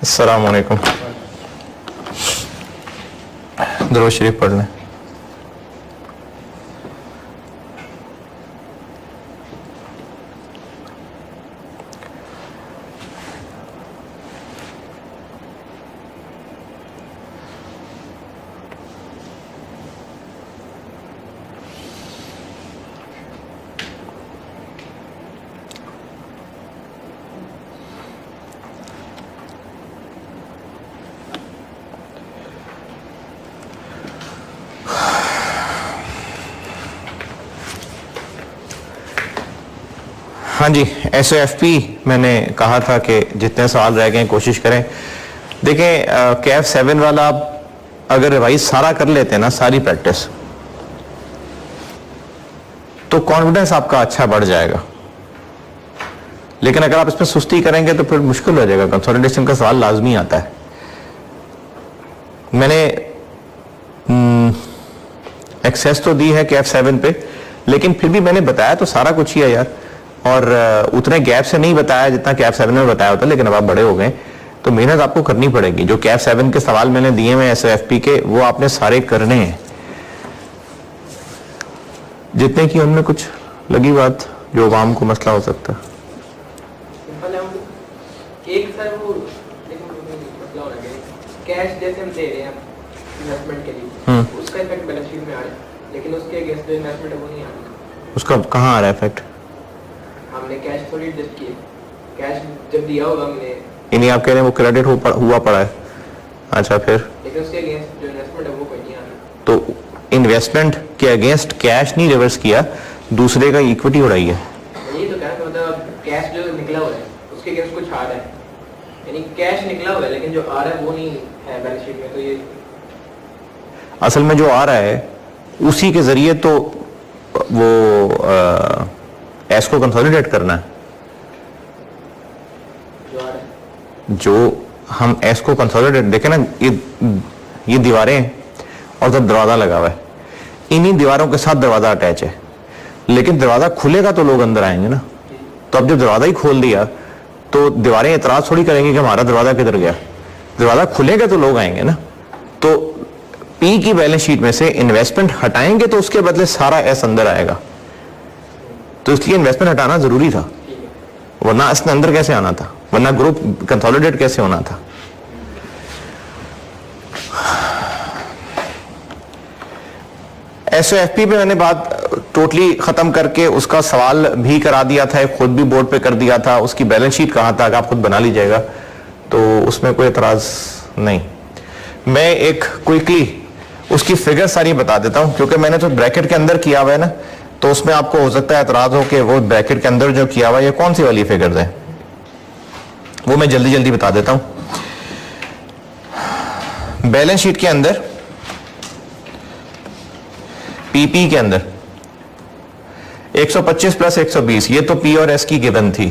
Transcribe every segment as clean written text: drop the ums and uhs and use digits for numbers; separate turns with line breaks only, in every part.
अस्सलाम वालेकुम। दुरूद शरीफ पढ़ लें। हाँ जी, SOFP मैंने कहा था कि जितने सवाल रह गए कोशिश करें। देखें कैफ 7 वाला आप अगर रिवाइज सारा कर लेते हैं ना, सारी प्रैक्टिस, तो कॉन्फिडेंस आपका अच्छा बढ़ जाएगा। लेकिन अगर आप इसमें सुस्ती करेंगे तो फिर मुश्किल हो जाएगा। कंसोलिडेशन का सवाल लाजमी आता है। मैंने एक्सेस तो दी है कैफ 7 पे, लेकिन फिर भी मैंने बताया तो सारा कुछ ही है यार, और उतने गैप से नहीं बताया जितना कैफ 7 में बताया होता। लेकिन अब आप बड़े हो गए तो मेहनत आपको करनी पड़ेगी। जो कैफ 7 के सवाल मैंने दिए हैं SOFP के, वो आपने सारे करने हैं जितने की उनमें कुछ लगी बात जो आवाम को मसला हो सकता है।
एक सर वो मसला हो रहा है, कैश जैसे हम दे रहे हैं इन्वेस्टमेंट के लिए, उसका इफेक्ट बैलेंस शीट में आ रहा है, लेकिन उसके अगेंस्ट जो इन्वेस्टमेंट है वो नहीं आ रहा। उसका
कहाँ आ रहा है इफेक्ट?
हमने कैश थोड़ी एडजस्ट किए, कैश जब दिया होगा हमने,
इन्हीं आप कह रहे हैं वो क्रेडिट हुआ पड़ा है। अच्छा, फिर
लेकिन उसके अगेंस्ट जो इन्वेस्टमेंट है वो कोई नहीं आ रहा।
तो इन्वेस्टमेंट के अगेंस्ट कैश नहीं रिवर्स किया, दूसरे का इक्विटी उड़ाई है।
यही तो कहना, मतलब कैश जो निकला हुआ है उसके अगेंस्ट कुछ आ रहा है, यानी कैश निकला हुआ है लेकिन जो आ रहा है वो नहीं है बैलेंस शीट में। तो ये
असल में जो आ रहा है उसी के जरिए तो वो एस को कंसोलिडेट करना है। जो हम एस को कंसोलिडेट, देखें ना, ये दीवारें और जब दरवाजा लगा हुआ है, इन्हीं दीवारों के साथ दरवाजा अटैच है। लेकिन दरवाजा खुलेगा तो लोग अंदर आएंगे ना। तो अब जब दरवाजा ही खोल दिया तो दीवारें एतराज थोड़ी करेंगी कि हमारा दरवाजा किधर गया। दरवाजा खुलेगा तो लोग आएंगे ना। तो पी की बैलेंस शीट में से इन्वेस्टमेंट हटाएंगे तो उसके बदले सारा एस अंदर आएगा। तो इसलिए इन्वेस्टमेंट हटाना जरूरी था, वरना इसने अंदर कैसे आना था, वरना ग्रुप कंसोलिडेट कैसे होना था। SOFP पे मैंने बात टोटली खत्म करके उसका सवाल भी करा दिया था, खुद भी बोर्ड पे कर दिया था। उसकी बैलेंस शीट कहाँ तक आप खुद बना लीजिएगा, तो उसमें कोई एतराज नहीं। मैं एक क्विकली उसकी फिगर सारी बता देता हूं, क्योंकि मैंने तो ब्रैकेट के अंदर किया हुआ है ना, तो उसमें आपको हो सकता है एतराज हो कि वो ब्रैकेट के अंदर जो किया हुआ है ये कौन सी वाली फिगर्स है। वो मैं जल्दी जल्दी बता देता हूं। बैलेंस शीट के अंदर पीपी के अंदर 125 प्लस 120, ये तो पी और एस की गिवन थी।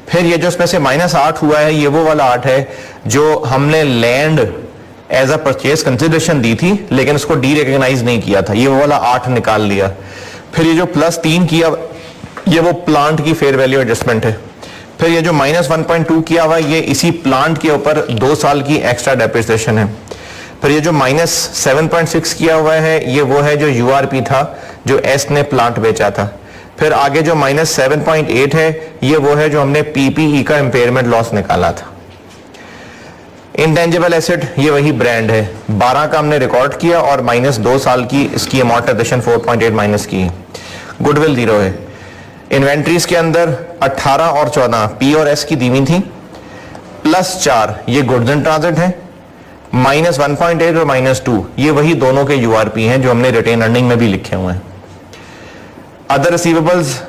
फिर ये जो इसमें से -8 हुआ है, ये वो वाला 8 है जो हमने land as a purchase consideration दी थी, लेकिन उसको डी रिकॉग्नाइज नहीं किया था। ये वो वाला 8 निकाल लिया। फिर ये जो +3 किया, ये वो प्लांट की फेयर वैल्यू एडजस्टमेंट है। फिर ये जो -1.2 किया हुआ, ये इसी प्लांट के ऊपर 2 साल की एक्स्ट्रा डेप्रिसिएशन है। फिर ये जो -7.6 किया हुआ है, ये वो है जो URP था जो एस ने प्लांट बेचा था। फिर आगे जो -7.8 है, ये वो है जो हमने PPE का इम्पेयरमेंट लॉस निकाला था। इंटेंजिबल एसेट, ये वही ब्रांड है, 12 का हमने रिकॉर्ड किया और -2 साल की इसकी अमॉर्टाइजेशन 4.8 माइनस की। गुडविल 0 है। इन्वेंट्रीज के अंदर 18 और 14 पी और एस की दीवी थी, +4 ये गुड्स इन ट्रांजिट है, -1.8 और -2 ये वही दोनों के URP हैं जो हमने रिटेन अर्निंग में भी लिखे हुए हैं। अदर रिसीवेबल्स,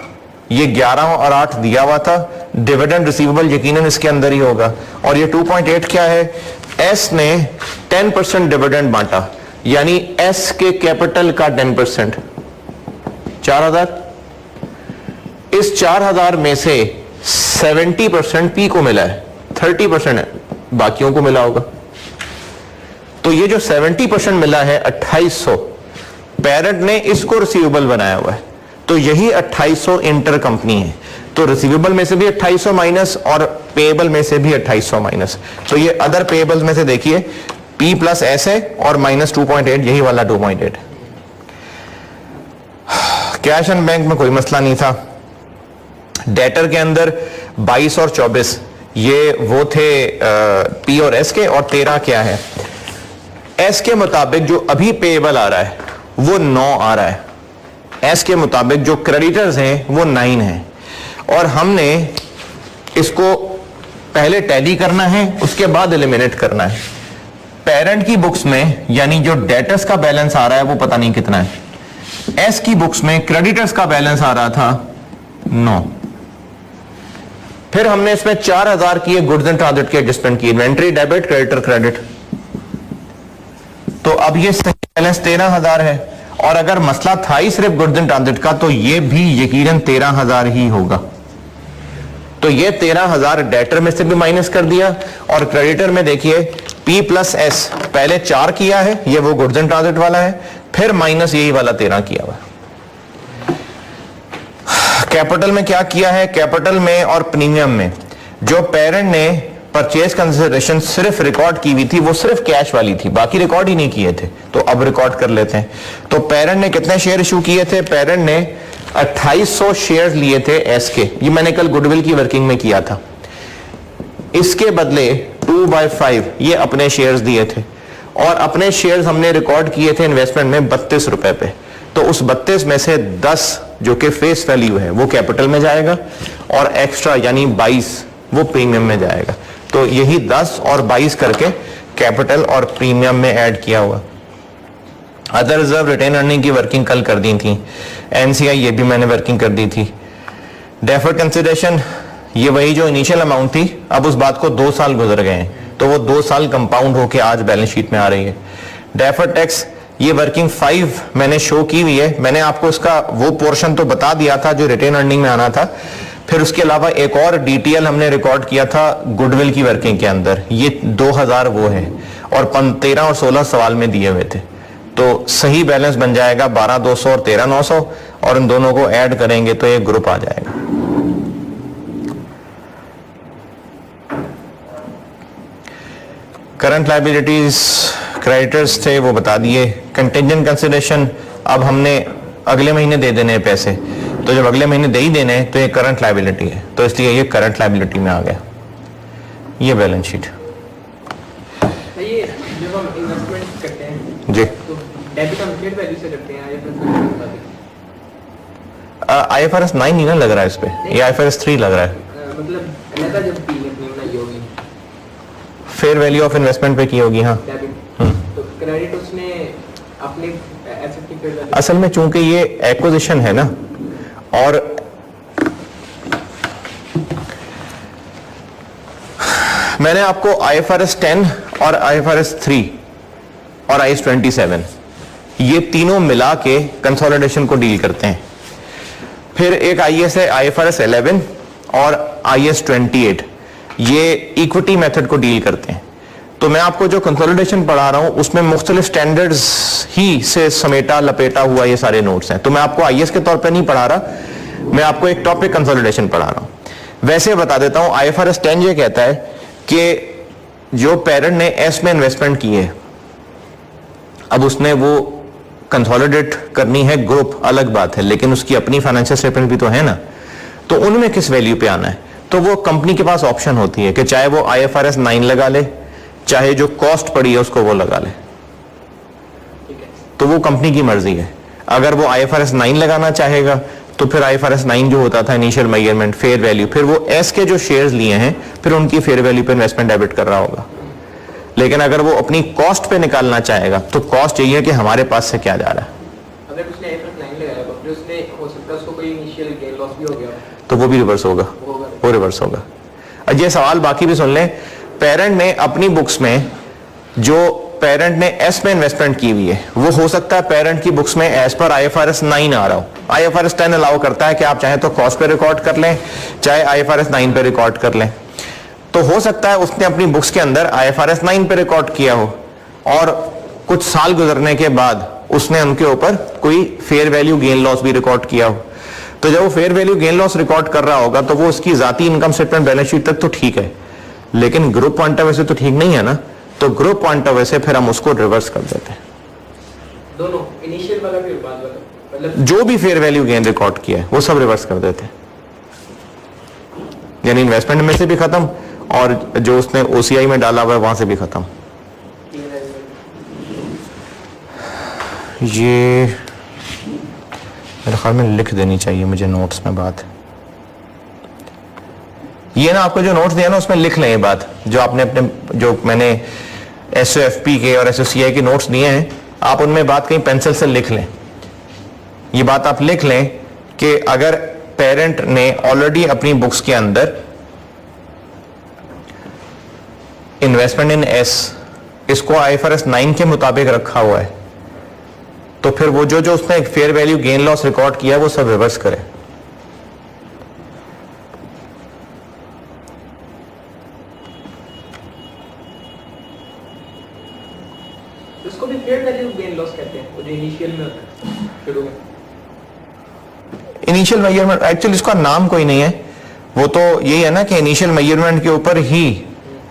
ये 11 और 8 दिया हुआ था। डिविडेंड रिसीवेबल यकीनन इसके अंदर ही होगा। और ये 2.8 क्या है, एस ने 10% डिविडेंड बांटा, यानी एस के कैपिटल का 10%, 4000। इस 4000 में से 70% पी को मिला है, 30% बाकियों को मिला होगा। तो ये जो 70% मिला है 2800, पेरेंट ने इसको रिसीवेबल बनाया हुआ है। तो यही 2800 इंटर कंपनी है। तो रिसीवेबल में से भी 2800 माइनस और पेएबल में से भी 2800 माइनस। तो ये अदर पेएबल्स में से देखिए P प्लस S है और माइनस 2.8 यही वाला 2.8। कैश एंड बैंक में कोई मसला नहीं था। डेटर के अंदर 22 और 24 ये वो थे P और S के, और 13 क्या है? S के मुताबिक जो अभी पेएबल आ रहा है वो 9 आ रहा है। S के मुताबिक जो क्रेडिटर्स हैं वो 9 है, और हमने इसको पहले टैली करना है, उसके बाद एलिमिनेट करना है। पेरेंट की बुक्स में यानी जो डेटर्स का बैलेंस आ रहा है वो पता नहीं कितना है। एस की बुक्स में क्रेडिटर्स का बैलेंस आ रहा था 9। फिर हमने इसमें 4000 की गुड्स एंड ट्रांजिट की एडजस्टमेंट की, इन्वेंट्री डेबिट क्रेडिटर क्रेडिट। तो अब ये सही बैलेंस 13000 है, और अगर मसला था ही सिर्फ गुड्स एंड ट्रांजिट का तो ये भी यकीनन 13000 ही होगा। तो ये 13000 डेटर में से भी माइनस कर दिया, और क्रेडिटर में देखिए P प्लस S पहले 4 किया है, ये वो गुड्स एंड ट्रांजिट वाला है, फिर माइनस यही वाला 13 किया हुआ। कैपिटल में क्या किया है? कैपिटल में और प्रीमियम में जो पेरेंट ने परचेज कंसिडरेशन सिर्फ रिकॉर्ड की हुई थी वो सिर्फ कैश वाली थी, बाकी रिकॉर्ड ही नहीं किए थे। तो अब रिकॉर्ड कर लेते हैं। तो पेरेंट ने कितने शेयर इशू किए थे? पेरेंट ने 2800 शेयर लिए थे एस के। ये मैंने कल गुडविल की वर्किंग में किया था। इसके बदले 2/5 ये अपने शेयर्स दिए थे, और अपने शेयर्स हमने रिकॉर्ड किए थे इन्वेस्टमेंट में 32 रुपए पे। तो उस 32 में से 10 जो कि फेस वैल्यू है वो कैपिटल में जाएगा, और एक्स्ट्रा यानी 22 वो प्रीमियम में जाएगा। तो यही 10 और 22 करके कैपिटल और प्रीमियम में ऐड किया हुआ। अदर रिजर्व रिटेन अर्निंग की वर्किंग कल कर दी थी। एनसीआई ये भी मैंने वर्किंग कर दी थी। डेफर्ड कंसिडरेशन ये वही जो इनिशियल अमाउंट थी, अब उस बात को 2 साल गुजर गए हैं, तो वो 2 साल कंपाउंड होके आज बैलेंस शीट में आ रही है। डेफर्ड टैक्स ये वर्किंग 5 मैंने शो की हुई है। मैंने आपको इसका वो पोर्शन तो बता दिया था जो रिटेन अर्निंग में आना था। फिर उसके अलावा एक और डीटीएल हमने रिकॉर्ड किया था गुडविल की वर्किंग के अंदर, ये 2000 वो है, और 13 और 16 सवाल में दिए हुए थे। तो सही बैलेंस बन जाएगा 12200 और 13900, और इन दोनों को ऐड करेंगे तो एक ग्रुप आ जाएगा। करंट लायबिलिटीज क्रेडिटर्स थे वो बता दिए। कंटिंजेंट कंसिडरेशन अब हमने अगले महीने दे देने हैं पैसे, तो जब अगले महीने दे ही देने हैं तो ये करंट लायबिलिटी है, तो इसलिए ये करंट लायबिलिटी में आ गया। ये बैलेंस शीट।
ये जब हम इन्वेस्टमेंट करते हैं
जी,
तो डेबिट हम फेयर वैल्यू से करते हैं या
IFRS 9 नहीं ना लग रहा है इस पे, ये IFRS 3 लग रहा है।
मतलब अलग जब पी अपनी बनाई होगी
फेयर वैल्यू ऑफ इन्वेस्टमेंट पे की होगी। हाँ,
डेबिट, तो क्रेडिट उसने अपने एसेट की फेयर वैल्यू।
असल में चूंकि ये एक्विजिशन है ना, और मैंने आपको IFRS 10 और IFRS 3 और IAS 27 ये तीनों मिला के कंसोलिडेशन को डील करते हैं। फिर एक IAS है IFRS 11 और IAS 28, ये इक्विटी मेथड को डील करते हैं। तो मैं आपको जो कंसोलिडेशन पढ़ा रहा हूं उसमें मुख्तलिफ स्टैंडर्ड्स ही से समेटा लपेटा हुआ ये सारे नोट्स हैं। तो मैं आपको IAS के तौर पे नहीं पढ़ा रहा, मैं आपको एक टॉपिक कंसोलिडेशन पढ़ा रहा हूं। वैसे बता देता हूं, IFRS 10 ये कहता है कि जो पेरेंट ने एस में इन्वेस्टमेंट की है, अब उसने वो कंसोलिडेट करनी है ग्रुप, अलग बात है, लेकिन उसकी अपनी फाइनेंशियल स्टेटमेंट भी तो है ना, तो उनमें किस वैल्यू पे आना है? तो वो कंपनी के पास ऑप्शन होती है कि चाहे वो IFRS 9 लगा ले, चाहे जो कॉस्ट पड़ी है उसको वो लगा ले, तो वो कंपनी की मर्जी है। अगर वो IFRS 9 लगाना चाहेगा तो फिर IFRS 9 जो होता था इनिशियल मेजरमेंट फेयर वैल्यू, फिर वो एस के जो शेयर्स लिए हैं फिर उनकी फेयर वैल्यू पे इन्वेस्टमेंट डेबिट कर रहा होगा। लेकिन अगर वो अपनी कॉस्ट पे निकालना चाहेगा तो कॉस्ट यही है कि हमारे पास से क्या जा रहा है।
अगर उसने IFRS 9 लगाया तो फिर उसने हो सकता है उसको कोई इनिशियल गेन लॉस भी हो गया
तो वो भी रिवर्स होगा, वो रिवर्स होगा। अब ये सवाल बाकी भी सुन लें। पेरेंट ने अपनी बुक्स में जो पेरेंट ने एस में इन्वेस्टमेंट की हुई है वो हो सकता है पेरेंट की बुक्स में एज पर IFRS 9 आ रहा हो। IFRS 10 अलाउ करता है कि आप चाहे तो कॉस्ट पे रिकॉर्ड कर लें, चाहे IFRS 9 पे रिकॉर्ड कर लें। तो हो सकता है उसने अपनी बुक्स के अंदर IFRS 9 पे रिकॉर्ड किया हो, और कुछ साल गुजरने के बाद उसने उनके ऊपर कोई फेयर वैल्यू गेन लॉस भी रिकॉर्ड किया हो। तो जब वो fair value gain loss record कर रहा होगा तो वो उसकी जाती इनकम स्टेटमेंट बैलेंस शीट तक तो ठीक है, लेकिन ग्रुप पॉइंट ऑफ व्यू से तो ठीक नहीं है ना। तो ग्रुप पॉइंट ऑफ व्यू से फिर हम उसको रिवर्स कर देते हैं,
दोनों इनिशियल वाला भी और बाद वाला, मतलब
जो भी फेयर वैल्यू गेन रिकॉर्ड किया है वो सब रिवर्स कर देते हैं, यानी इन्वेस्टमेंट में से भी खत्म और जो उसने ओसीआई में डाला हुआ है वहां से भी खत्म। ये मेरे ख्याल में लिख देनी चाहिए मुझे नोट्स में बात। ये ना आपको जो नोट्स दिया ना उसमें लिख लें ये बात, जो आपने अपने जो मैंने एसओएफपी के और एसओसीआई के नोट्स दिए हैं, आप उनमें बात कहीं पेंसिल से लिख लें। ये बात आप लिख लें कि अगर पेरेंट ने ऑलरेडी अपनी बुक्स के अंदर इन्वेस्टमेंट इन एस इसको आईएफआरएस 9 के मुताबिक रखा हुआ है, तो फिर वो जो जो उसने एक fair value gain loss record किया वो सब रिवर्स करे।
उसको भी फेयर वैल्यू गेन लॉस कहते हैं, वो जो इनिशियल में होता है शुरू में।
इनिशियल मेजरमेंट एक्चुअली इसका नाम कोई नहीं है, वो तो यही है ना कि इनिशियल मेजरमेंट के ऊपर ही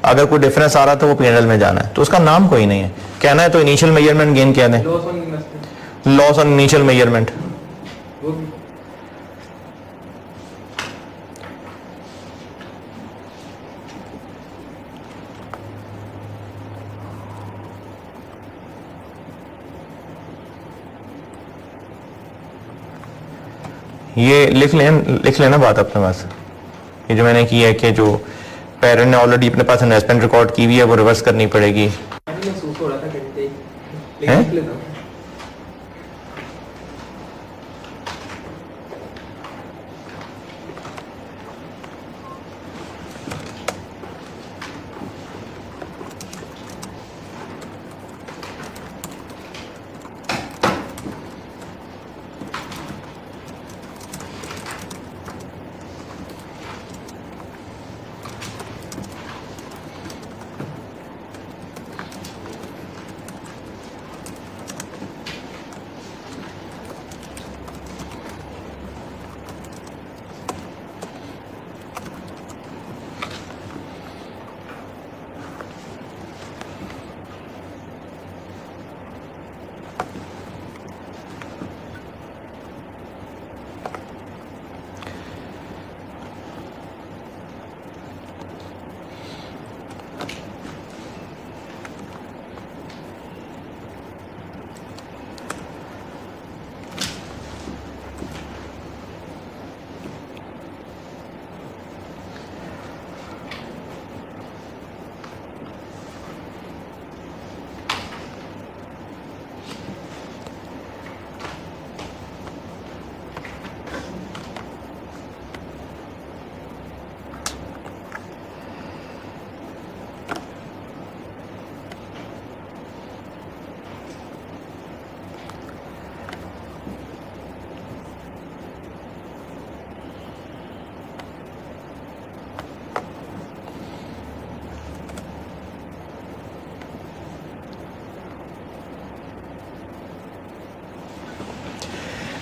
अगर कोई डिफरेंस आ रहा तो वो पीएनएल में जाना है, तो उसका नाम कोई नहीं है। कहना है तो इनिशियल मेजरमेंट गेन कह दें,
loss on investment,
loss on initial measurement.
वो भी
ये लिख लेना बात अपने पास। ये जो मैंने की है कि जो पेरेंट ने ऑलरेडी अपने पास इन्वेस्टमेंट रिकॉर्ड की हुई है वो रिवर्स करनी पड़ेगी।
अभी महसूस हो रहा था कहते
हैं?
लेकिन निकले था।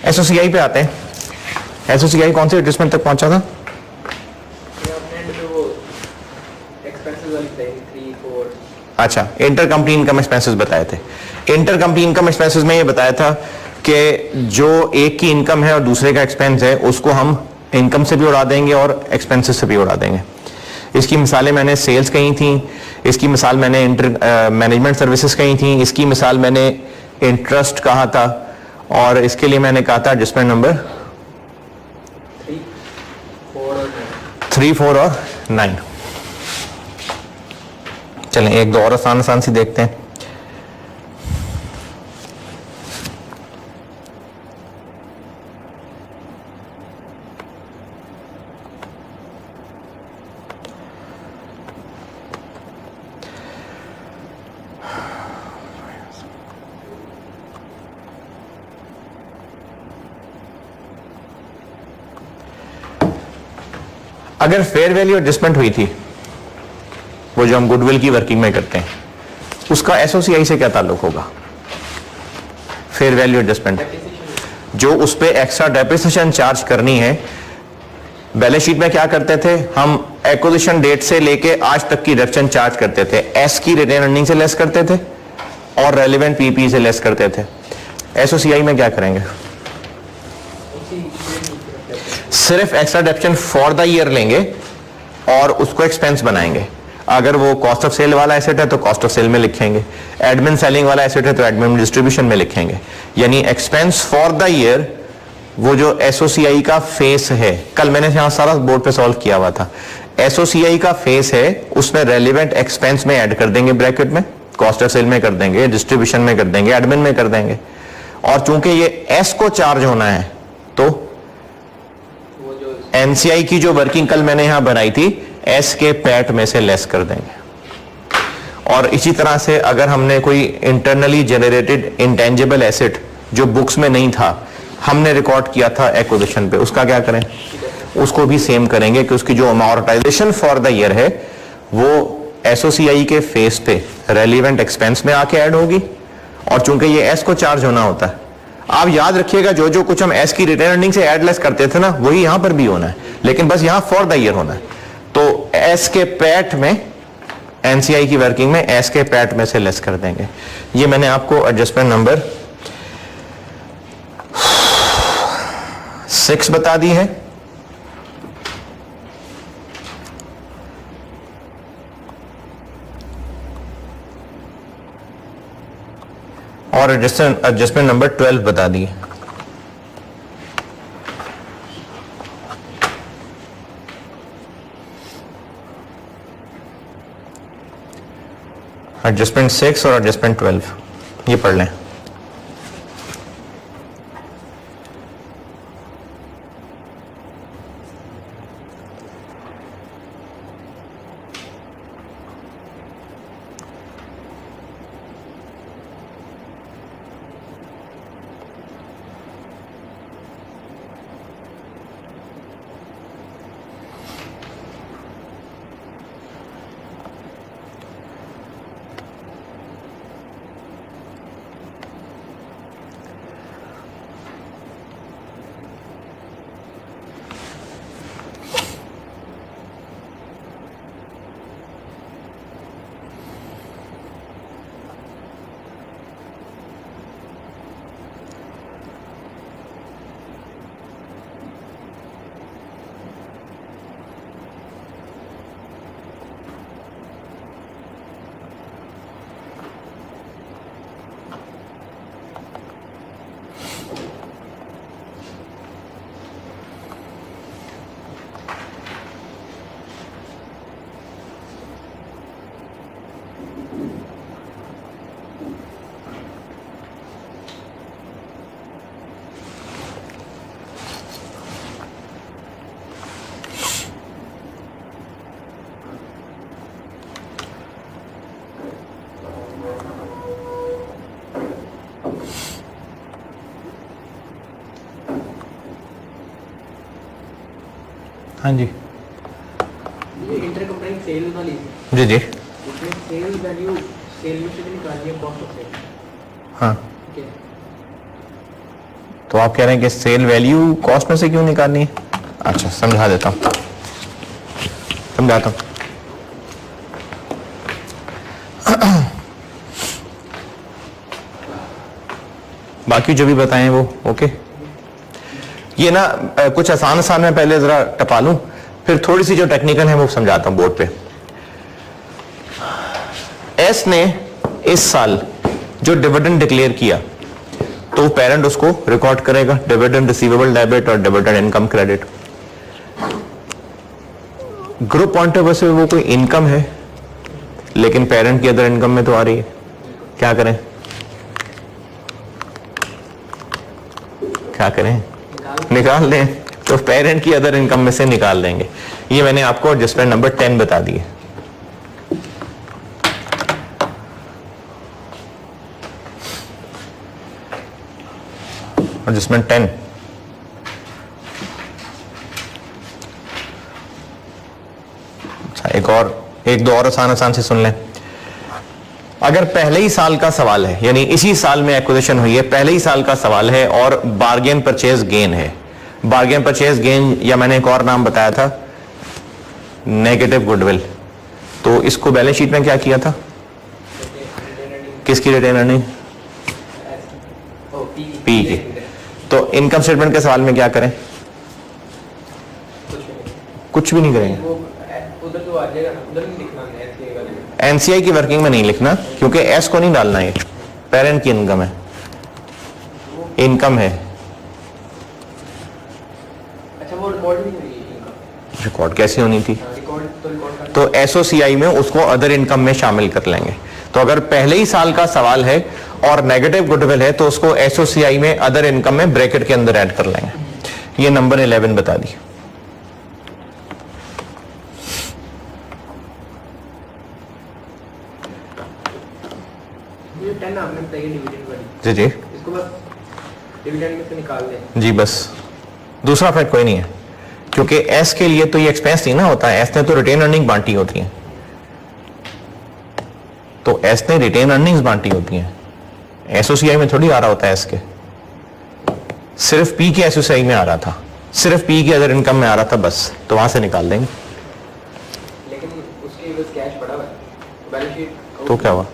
एसओसीआई पे आते हैं। एसओसीआई कौन से एडजस्टमेंट तक पहुंचा था?
ये अपने एंड पे वो एक्सपेंसेस वाली थे 3 4।
अच्छा, इंटर कंपनी इनकम एक्सपेंसेस बताए थे। इंटर कंपनी इनकम एक्सपेंसेस में ये बताया था कि जो एक की इनकम है और दूसरे का एक्सपेंस है उसको हम इनकम से भी उड़ा देंगे और एक्सपेंसेस से भी उड़ा देंगे। इसकी मिसालें मैंने सेल्स कही थी, इसकी मिसाल मैंने मैनेजमेंट सर्विसेज कही थी, इसकी मिसाल मैंने इंटरेस्ट कहा था, और इसके लिए मैंने कहा था एडजस्टमेंट नंबर 3 4 और 9। चलें एक दो और आसान सी देखते हैं। अगर फेयर वैल्यू एडजस्टमेंट हुई थी, वो जो हम गुडविल की वर्किंग में करते हैं, उसका एसओसीआई से क्या ताल्लुक होगा? फेयर वैल्यू एडजस्टमेंट जो उस पर एक्स्ट्रा डेप्रिसिएशन चार्ज करनी है, बैलेंस शीट में क्या करते थे हम, एक्विजिशन डेट से लेके आज तक की डिडक्शन चार्ज करते थे, एस की रिटेन अर्निंग से लेस करते थे और रेलिवेंट पीपी से लेस करते थे। एसओसीआई में क्या करेंगे, सिर्फ extra depreciation for the year लेंगे और उसको एक्सपेंस बनाएंगे। अगर वो कॉस्ट ऑफ सेल वाला एसेट है तो कॉस्ट ऑफ सेल में लिखेंगे, एडमिन सेलिंग वाला एसेट है तो एडमिन डिस्ट्रीब्यूशन में लिखेंगे। यानी एक्सपेंस फॉर द ईयर वो जो एसओसीआई का फेस है, कल मैंने यहां सारा बोर्ड पे सॉल्व किया हुआ था, एसओसीआई का फेस है उसमें रेलिवेंट एक्सपेंस में ऐड कर देंगे, ब्रैकेट में कॉस्ट ऑफ सेल में कर देंगे, डिस्ट्रीब्यूशन में कर देंगे, एडमिन में कर देंगे। और चूंकि ये एस को चार्ज होना है तो एनसीआई की जो वर्किंग कल मैंने यहां बनाई थी एस के पैट में से लेस कर देंगे। और इसी तरह से अगर हमने कोई इंटरनली जनरेटेड इंटेंजिबल एसेट जो बुक्स में नहीं था, हमने रिकॉर्ड किया था एक्विजिशन पे, उसका क्या करें, उसको भी सेम करेंगे कि उसकी जो अमॉर्टाइजेशन फॉर द ईयर है वो एसओसीआई के फेस पे रेलिवेंट एक्सपेंस में आके ऐड होगी। और चूंकि ये एस को चार्ज होना होता है, आप याद रखिएगा जो जो कुछ हम एस की रिटेन अर्निंग से ऐड लेस करते थे ना, वही यहां पर भी होना है, लेकिन बस यहां फॉर द ईयर होना है। तो एस के पैट में, एनसीआई की वर्किंग में एस के पैट में से लेस कर देंगे। ये मैंने आपको एडजस्टमेंट नंबर 6 बता दी है। और एडजस्टमेंट नंबर 12 बता दी है। एडजस्टमेंट 6 और एडजस्टमेंट 12 ये पढ़ लें। हाँ जी
ये इंटरकंपनी सेल वाली
जी जी
इसमें सेल वैल्यू सेल में से निकालनी है कॉस्ट ऑफ सेल।
हाँ,
ठीक है,
तो आप कह रहे हैं कि सेल वैल्यू कॉस्ट में से क्यों निकालनी है? अच्छा, समझा देता हूं, समझाता हूं। बाकी जो भी बताएं वो ओके। ये ना कुछ आसान आसान मैं पहले जरा टपा लूं, फिर थोड़ी सी जो टेक्निकल है वो समझाता हूं बोर्ड पे। एस ने इस साल जो डिविडेंड डिक्लेयर किया तो पेरेंट उसको रिकॉर्ड करेगा, डिविडेंड रिसीवेबल डेबिट और dividend income credit. Group point of view से वो कोई इनकम है लेकिन पेरेंट की अदर इनकम में तो आ रही है, क्या करें? क्या करें? निकाल दें। तो पेरेंट की अदर इनकम में से निकाल देंगे। ये मैंने आपको एडजस्टमेंट नंबर 10 बता दिए। एडजस्टमेंट 10 अच्छा, एक दो और आसान से सुन लें। अगर पहले ही साल का सवाल है, यानी इसी साल में एक्विजिशन हुई है, पहले ही साल का सवाल है और बार्गेन परचेज गेन है, बार्गेन परचेज गेन या मैंने एक और नाम बताया था नेगेटिव गुडविल, तो इसको बैलेंस शीट में क्या किया था? किसकी रिटेन अर्निंग? पी की। तो इनकम स्टेटमेंट के सवाल में क्या करें? कुछ भी नहीं करेंगे।
उधर जो आ जाएगा ना, उधर नहीं लिखना है एससीआई वाले में।
एनसीआई की वर्किंग में नहीं लिखना, क्योंकि एस को नहीं डालना, है पेरेंट की इनकम है, इनकम है।
अच्छा, वो रिकॉर्ड नहीं हुई इनकम।
रिकॉर्ड कैसे होनी थी?
रिकॉर्ड तो रिकॉर्ड
तो एसओसीआई में उसको अदर इनकम में शामिल कर लेंगे। तो अगर पहले ही साल का सवाल है और नेगेटिव गुडविल है तो उसको एसओसीआई में अदर इनकम में ब्रैकेट के अंदर ऐड कर लेंगे। ये नंबर 11 बता दी।
ये 10 आपने बताई डिविडेंड वाली,
जी जी
इसको बस डिविडेंड में से निकाल दें।
जी, बस दूसरा फैक्ट कोई नहीं है, क्योंकि एस के लिए तो ये एक्सपेंस नहीं ना होता है, एस ने तो रिटेन अर्निंग बांटी होती है, तो एस ने रिटेन अर्निंग्स बांटी होती हैं, एसओसीआई में थोड़ी आ रहा होता है एस के, सिर्फ पी के एसओसीआई में आ रहा था, सिर्फ पी के अदर इनकम में आ रहा था बस, तो वहां से निकाल देंगे।
लेकिन उसके बस कैश पड़ा हुआ है बैलेंस शीट,
तो क्या हुआ?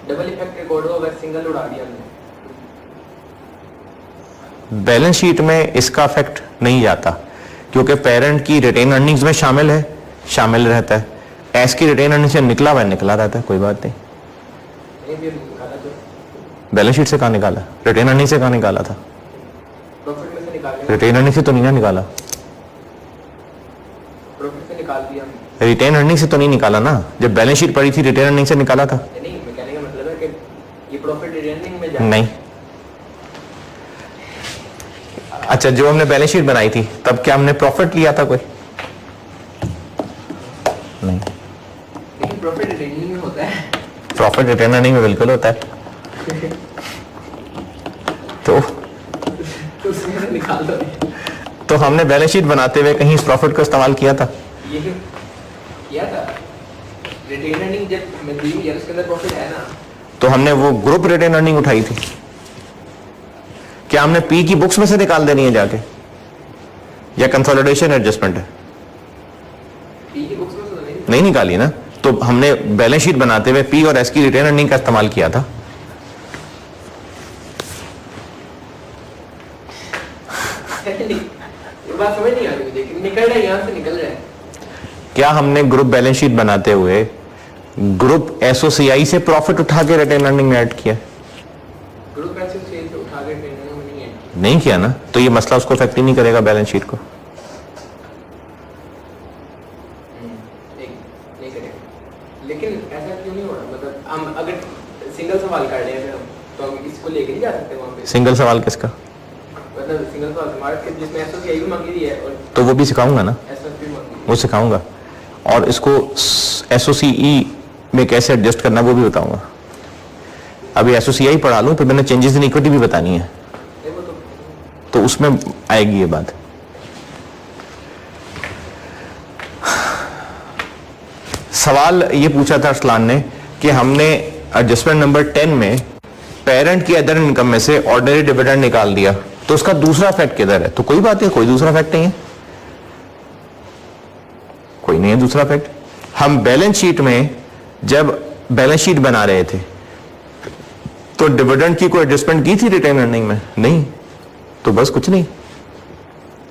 डबल इफेक्ट रिकॉर्ड हुआ अगर सिंगल उड़ा दिया हमने।
बैलेंस शीट में इसका इफेक्ट नहीं जाता, क्योंकि पेरेंट की रिटेन अर्निंग्स में शामिल है, शामिल रहता है, एस की रिटेन अर्निंग से निकला हुआ निकला रहता है, कोई बात नहीं।
नहीं भी निकाला तो
बैलेंस शीट से कहाँ निकाला? रिटेन अर्निंग से कहाँ निकाला था?
प्रॉफिट में से निकाल लिया,
रिटेन अर्निंग से तो नहीं ना निकाला,
प्रॉफिट से निकाल दिया हमने।
रिटेन अर्निंग से तो नहीं निकाला ना, जब बैलेंस शीट पड़ी थी रिटेन अर्निंग से निकाला था।
नहीं, मैं कहने का मतलब है कि ये प्रॉफिट रिटेनिंग में जाए।
नहीं, अच्छा जो हमने बैलेंस शीट बनाई थी तब क्या हमने प्रॉफिट लिया था कोई? नहीं,
लेकिन प्रॉफिट रिटेनिंग में होता है।
प्रॉफिट रिटेन अर्निंग में बिल्कुल होता है। तो
उसमें से निकाल दो।
तो हमने बैलेंस शीट बनाते हुए कहीं इस प्रॉफिट को इस्तेमाल किया था?
ये किया था रिटेन अर्निंग जब मैं दी यार उसके अंदर प्रॉफिट है ना,
तो हमने वो ग्रुप रिटेन अर्निंग उठाई थी, क्या हमने पी की बुक्स में से निकाल देनी है जाके, या कंसोलिडेशन एडजस्टमेंट है?
पी की बुक्स में से तो
नहीं निकाली ना, तो हमने बैलेंस शीट बनाते हुए पी और एस की रिटेन अर्निंग का इस्तेमाल किया था।
नहीं, ये बात समझ नहीं आ रही मुझे कि निकल रहा है यहाँ से निकल रहा है।
क्या हमने ग्रुप बैलेंस शीट बनाते हुए ग्रुप एसओसीआई से प्रॉफिट उठा के रिटेन अर्निंग में ऐड किया?
ग्रुप पैसे से उठा के रिटेन अर्निंग में नहीं है।
नहीं किया ना, तो ये मसला उसको इफेक्ट ही नहीं करेगा बैलेंस शीट को।
नहीं करेगा। लेकिन ऐसा क्यों नहीं हो रहा? मतलब हम अगर सिंगल सवाल कर रहे हैं हम, तो हम इसको लेके नहीं जा सकते वहाँ पे।
सिंगल सवाल किसका?
मतलब सिंगल सवाल हमारे के जिसमें एसओसीआई भी मांगी है और
तो वो भी सिखाऊंगा ना,
एसओसी भी मांगी
वो सिखाऊंगा, और इसको एसओसीई में कैसे एडजस्ट करना वो भी बताऊंगा। अभी एसओसीआई पढ़ा लूं, फिर मैंने चेंजेस इन इक्विटी भी बतानी है,
है। वो
तो उसमें आएगी ये बात। सवाल ये पूछा था अरसलान ने कि हमने एडजस्टमेंट नंबर 10 में पेरेंट की अदर इनकम में से ऑर्डिनरी डिविडेंड निकाल दिया, तो उसका दूसरा फैक्ट किधर है? तो कोई बात है, कोई दूसरा फैक्ट नहीं है, कोई नहीं है दूसरा फैक्ट। हम बैलेंस शीट में जब बैलेंस शीट बना रहे थे तो डिविडेंड की कोई एडजस्टमेंट की थी रिटेन अर्निंग में? नहीं, तो बस कुछ नहीं।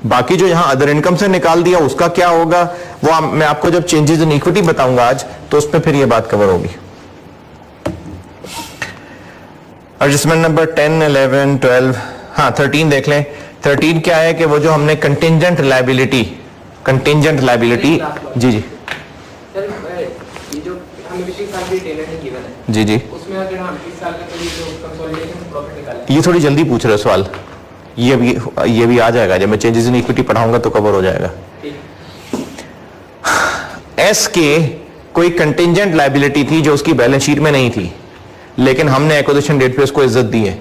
बाकी जो यहां अदर इनकम से निकाल दिया उसका क्या होगा वो मैं आपको जब चेंजेस इन इक्विटी बताऊंगा आज, तो उसमें फिर ये बात कवर होगी। एडजस्टमेंट नंबर 10, 11, 12, हाँ 13 देख लें। 13 क्या है कि वो जो हमने कंटिंजेंट लायबिलिटी जी जी
सर ये जो हमें पिछले साल भी रिटेन अर्निंग गिवन है,
जी जी,
उसमें अगर हम इस साल का कोई जो कंसोलिडेशन से प्रॉफिट निकालें,
ये थोड़ी जल्दी पूछ रहे हो सवाल, ये भी आ जाएगा जब मैं चेंजेस इन इक्विटी पढ़ाऊंगा तो कवर हो जाएगा। एस के कोई कंटिंजेंट लायबिलिटी थी जो उसकी बैलेंस शीट में नहीं थी, लेकिन हमने एक्विजिशन डेट पे उसको इज्जत दी है,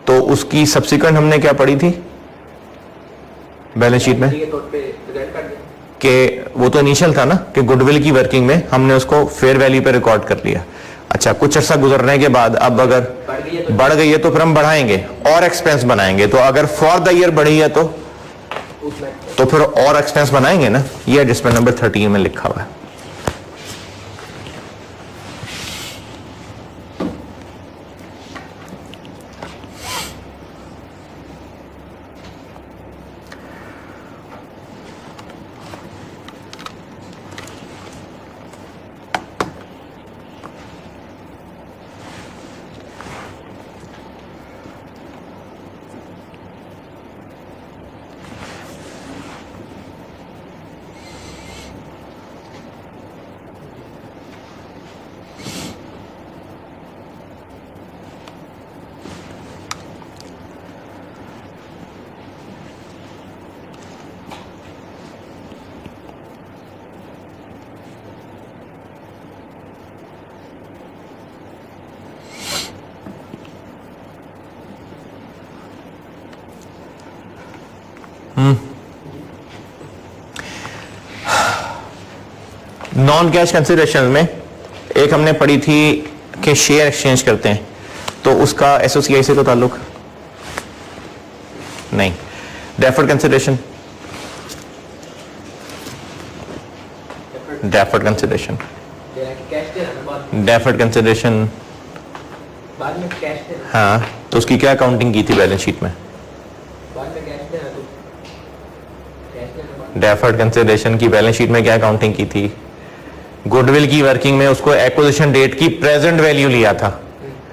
तो उसकी सब्सिक्वेंट हमने क्या पढ़ी थी बैलेंस शीट में
के तौर पे रिजल्ट कर दिया।
कि वो तो इनिशियल था ना कि गुडविल की वर्किंग में हमने उसको फेयर वैल्यू पे रिकॉर्ड कर लिया, अच्छा, कुछ अर्सा गुजरने के बाद अब अगर बढ़ गई है तो फिर हम बढ़ाएंगे और एक्सपेंस बनाएंगे। तो अगर फॉर द ईयर बढ़ी है तो फिर और एक्सपेंस बनाएंगे ना। ये एडजस्टमेंट नंबर 13 में लिखा हुआ है। नॉन कैश कंसिडरेशन में एक हमने पढ़ी थी कि शेयर एक्सचेंज करते हैं, तो उसका एसोसिएट से तो ताल्लुक नहीं। Deferred consideration, deferred consideration, deferred consideration,
बाद में कैश देना,
हाँ, तो उसकी क्या अकाउंटिंग की थी बैलेंस शीट में?
बाद में कैश देना, तो कैश देना बाद
डेफर्ड कंसिडरेशन की बैलेंस शीट में क्या अकाउंटिंग की थी? गुडविल की वर्किंग में उसको एक्विजिशन डेट की प्रेजेंट वैल्यू लिया था,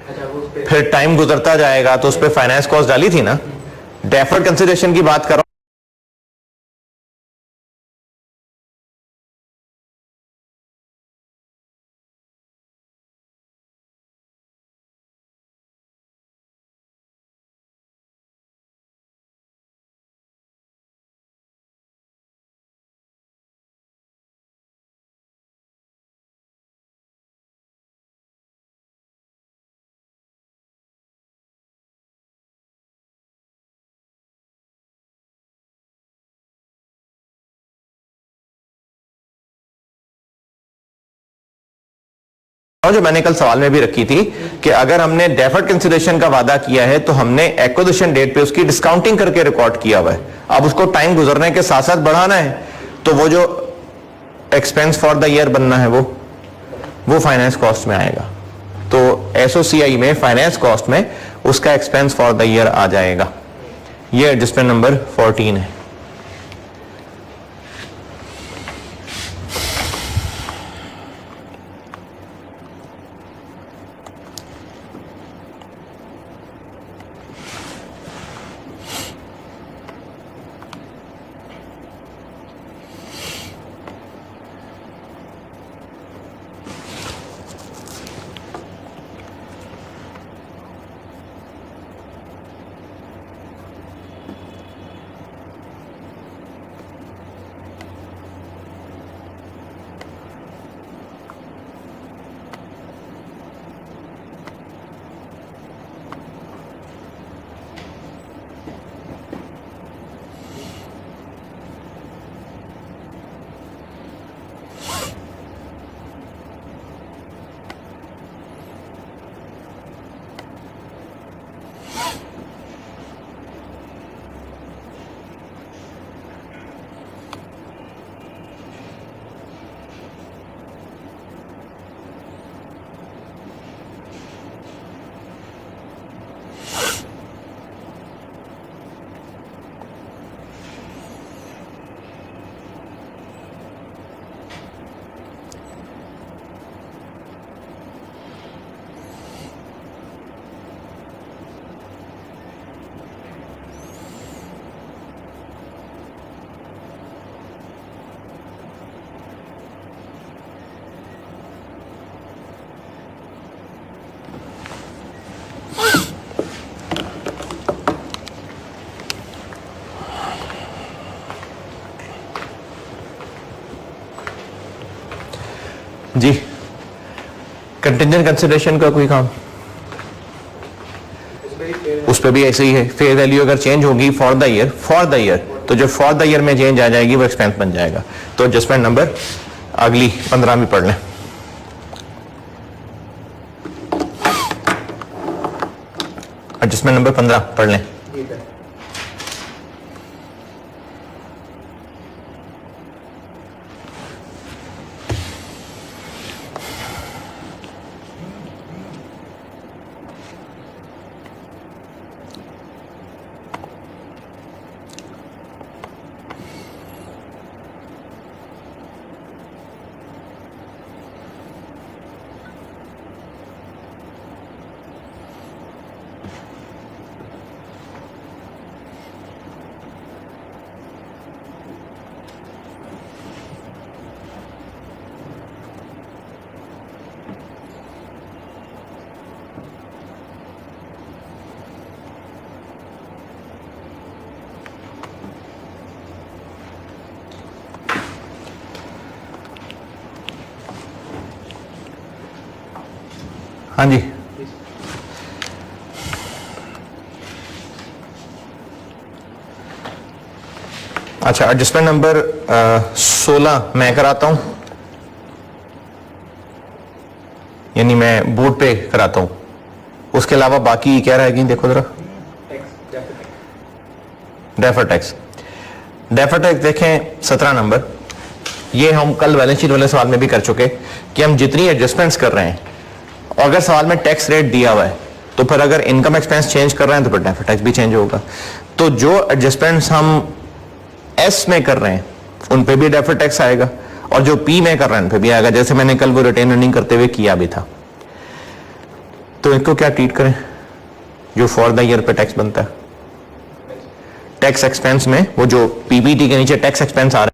अच्छा वो उस पे
फिर टाइम गुजरता जाएगा तो उस पर फाइनेंस कॉस्ट डाली थी ना। डेफर्ड कंसिडरेशन की बात कर रहा हूं। जो मैंने कल सवाल में भी रखी थी कि अगर हमने डेफर्ड कंसिडरेशन का वादा किया है तो हमने एक्विजिशन डेट पे उसकी डिस्काउंटिंग करके रिकॉर्ड किया हुआ है। अब उसको टाइम गुजरने के साथ साथ बढ़ाना है, तो वो जो एक्सपेंस फॉर द ईयर बनना है वो फाइनेंस कॉस्ट में आएगा। तो एसओसीआई में फाइनेंस कॉस्ट में उसका एक्सपेंस फॉर द ईयर आ जाएगा। ये एडजस्टमेंट नंबर 14 है। जी, कंटिंजेंट कंसिडरेशन का कोई काम? उस पर भी ऐसे ही है। फेयर वैल्यू अगर चेंज होगी फॉर द ईयर तो जो फॉर द ईयर में चेंज आ जाएगी वो एक्सपेंस बन जाएगा। तो एडजस्टमेंट नंबर अगली 15 में पढ़ लें। एडजस्टमेंट नंबर 15 पढ़ लें।
जी सर।
हाँ जी, अच्छा एडजस्टमेंट नंबर 16 मैं कराता हूं, यानी मैं बोर्ड पे कराता हूं। उसके अलावा बाकी क्या रहेगी देखो जरा।
Tax definite.
Defer tax, defer tax देखें 17 नंबर। ये हम कल बैलेंस शीट वाले सवाल में भी कर चुके कि हम जितनी एडजस्टमेंट्स कर रहे हैं, और अगर सवाल में टैक्स रेट दिया हुआ है तो फिर अगर इनकम एक्सपेंस चेंज कर रहे हैं तो फिर डेफर टैक्स भी चेंज होगा। तो जो एडजस्टमेंट्स हम एस में कर रहे हैं उन पे भी डेफर टैक्स आएगा, और जो पी में कर रहे हैं उन पे भी आएगा, जैसे मैंने कल वो रिटेन अर्निंग करते हुए किया भी था। तो इनको क्या ट्रीट करें जो फॉर द ईयर पे टैक्स बनता है? टैक्स एक्सपेंस में वो जो पीबीटी के नीचे टैक्स एक्सपेंस आ रहा है,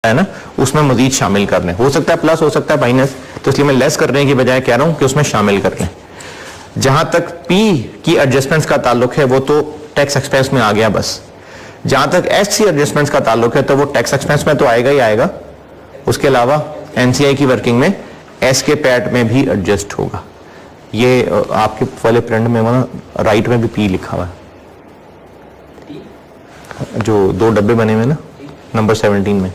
है ना, उसमें मजीद शामिल कर लें। हो सकता है प्लस, हो सकता है माइनस, तो इसलिए मैं लेस करने की बजाय कह रहा हूं कि उसमें शामिल कर लें। जहां तक पी की एडजस्टमेंट्स का ताल्लुक है वो तो टैक्स एक्सपेंस में आ गया बस। जहां तक एस सी एडजस्टमेंट्स का ताल्लुक है तो वो टैक्स एक्सपेंस में तो आएगा ही आएगा, उसके अलावा एनसीआई की वर्किंग में एस के पैट में भी एडजस्ट होगा। ये आपके वाले प्रिंट में वहां राइट में भी पी लिखा हुआ है, जो 2 डब्बे बने हुए ना नंबर 17 में,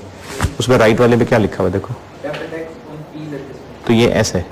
उसमें राइट वाले पे क्या लिखा हुआ है देखो,
defer tax on fees adjustment.
तो ये एस है।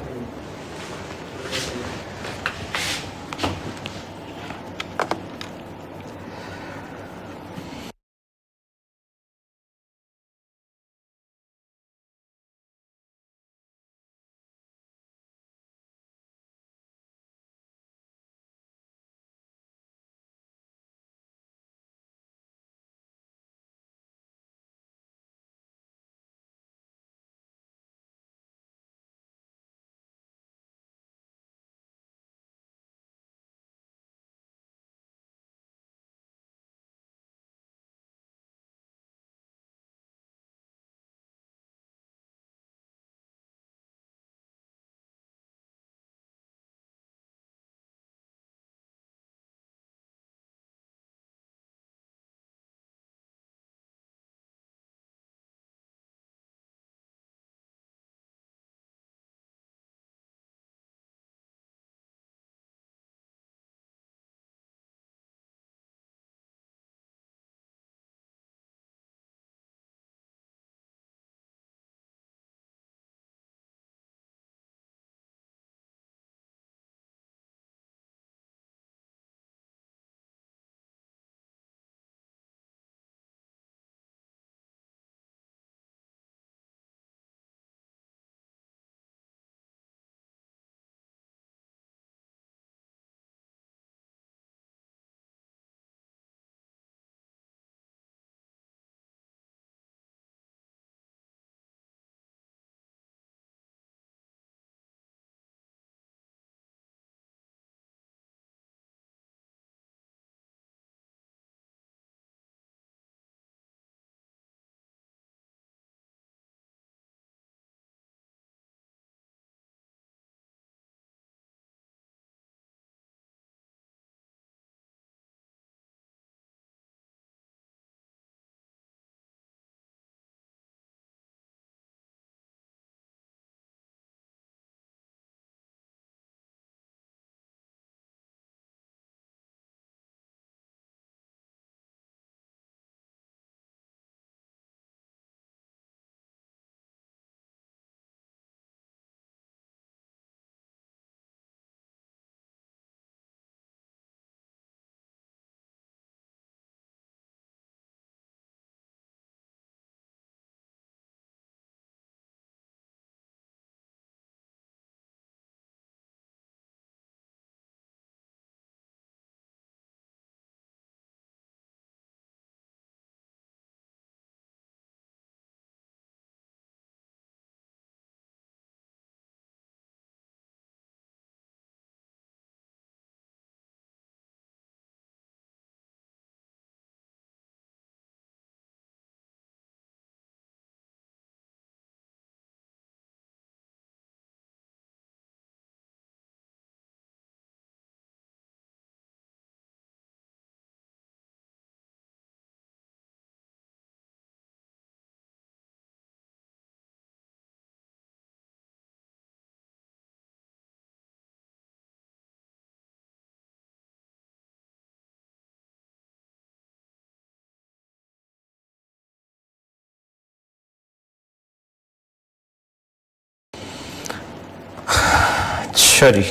अच्छा जी,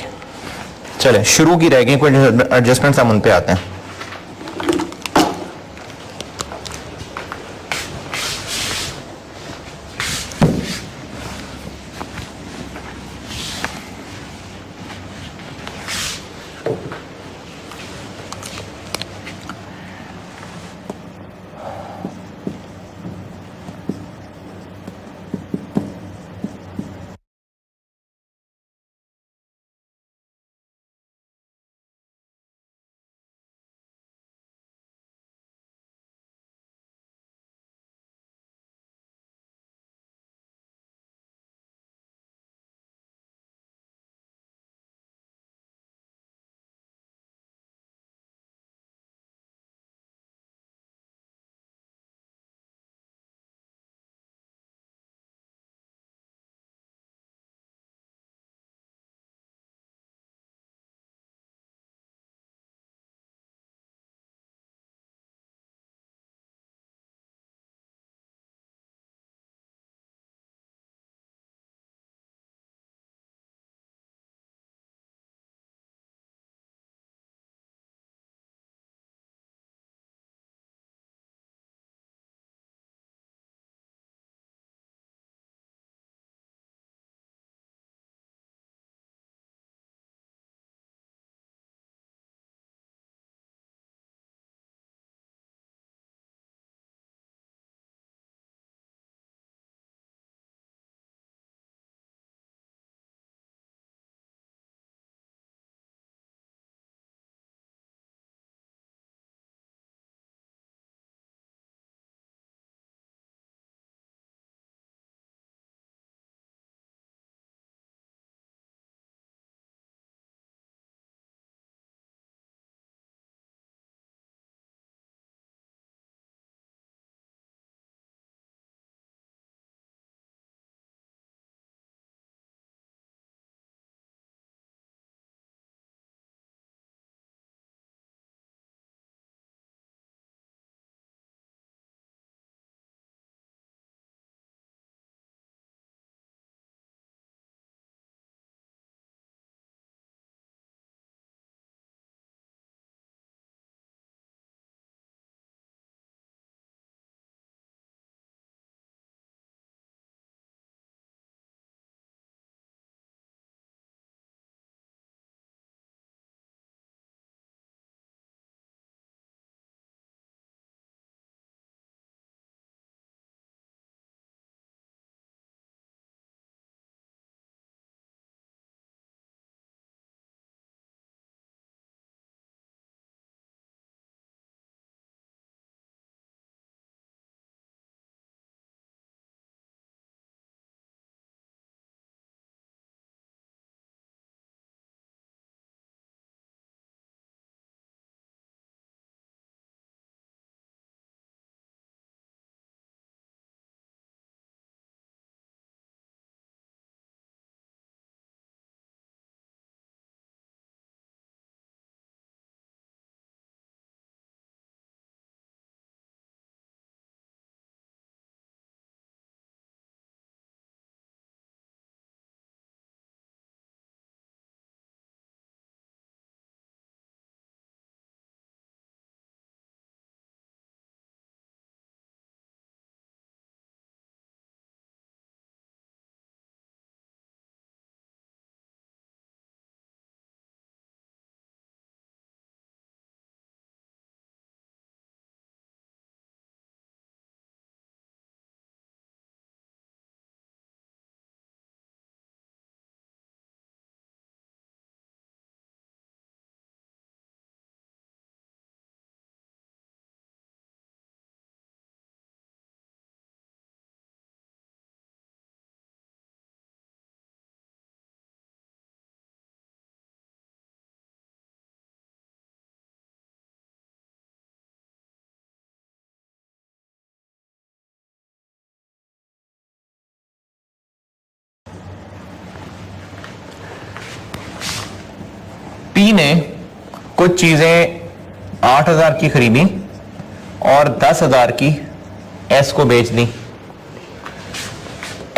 चले शुरू की रह गई कोई एडजस्टमेंट्स, हम उन पे आते हैं। पी ने कुछ चीजें 8,000 की खरीदी और 10,000 की एस को बेच दी।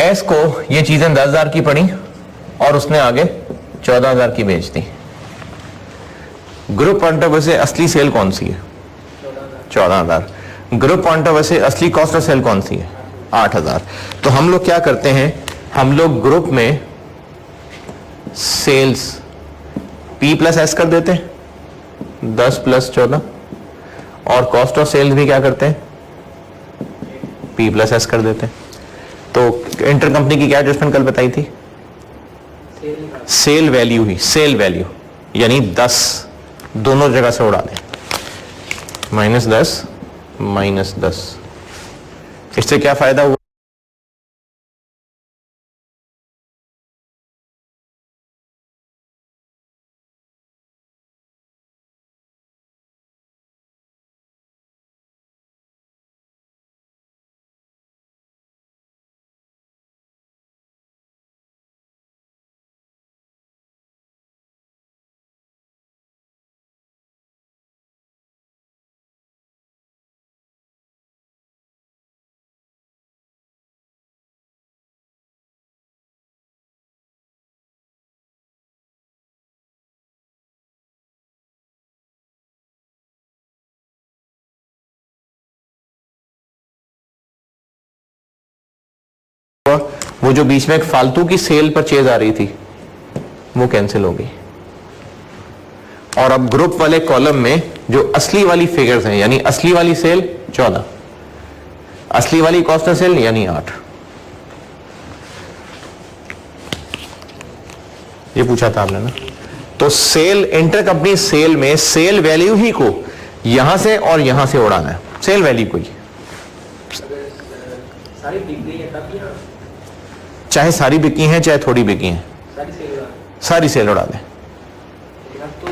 एस को ये चीजें 10,000 की पड़ी और उसने आगे 14,000 की बेच दी। ग्रुप पॉइंट ऑफ व्यू से असली सेल कौन सी है? 14,000। ग्रुप पॉइंट ऑफ व्यू से असली कॉस्ट ऑफ सेल कौन सी है? 8,000। तो हम लोग क्या करते हैं, हम लोग ग्रुप में सेल्स P प्लस एस कर देते हैं, 10 प्लस 14, और कॉस्ट ऑफ सेल्स भी क्या करते हैं, P प्लस एस कर देते हैं। तो इंटर कंपनी की क्या एडजस्टमेंट कल बताई थी? सेल वैल्यू ही, सेल वैल्यू यानी 10 दोनों जगह से उड़ा दें, -10 -10। इससे क्या फायदा हुआ? वो जो बीच में एक फालतू की सेल परचेज आ रही थी वो कैंसिल हो गई, और अब ग्रुप वाले कॉलम में जो असली वाली फिगर्स हैं, यानी असली वाली सेल 14, असली वाली कॉस्ट ऑफ सेल यानी 8। ये पूछा था आपने ना। तो सेल, इंटर कंपनी सेल में सेल वैल्यू ही को यहां से और यहां से उड़ाना है, सेल वैल्यू को ही,
सारी बिक गई है तब यहाँ
चाहे सारी बिकी हैं चाहे थोड़ी बिकी हैं,
सारी सेल उड़ा
सारी सेल उड़ा दें।
लेकिन अब तो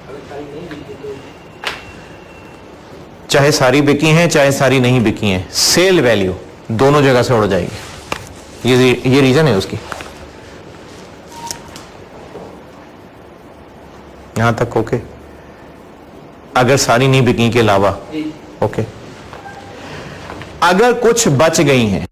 अगर सारी नहीं बिकी तो
चाहे सारी बिकी हैं चाहे सारी नहीं बिकी हैं, सेल वैल्यू दोनों जगह से उड़ जाएगी। ये रीजन है उसकी। यहां तक ओके? अगर सारी नहीं बिकी के अलावा ओके। अगर कुछ बच गई हैं,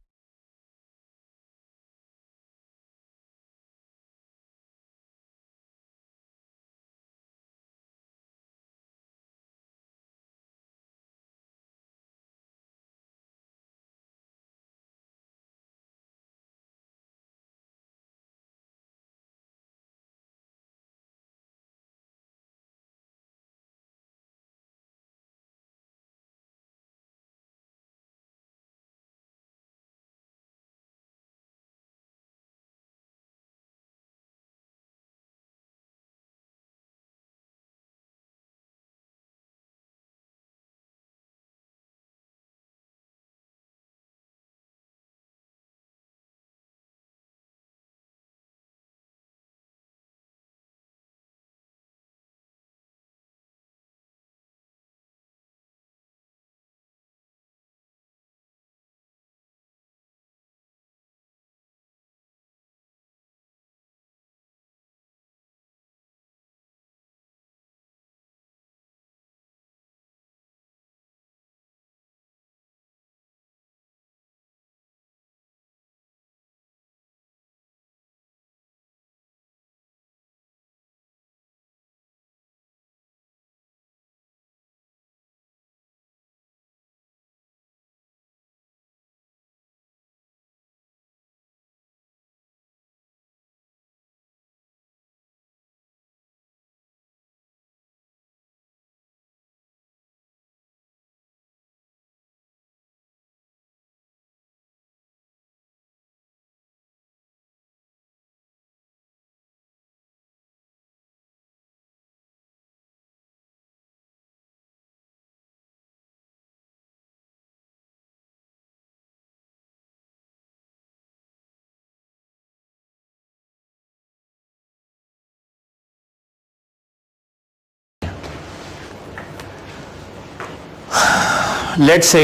लेट्स से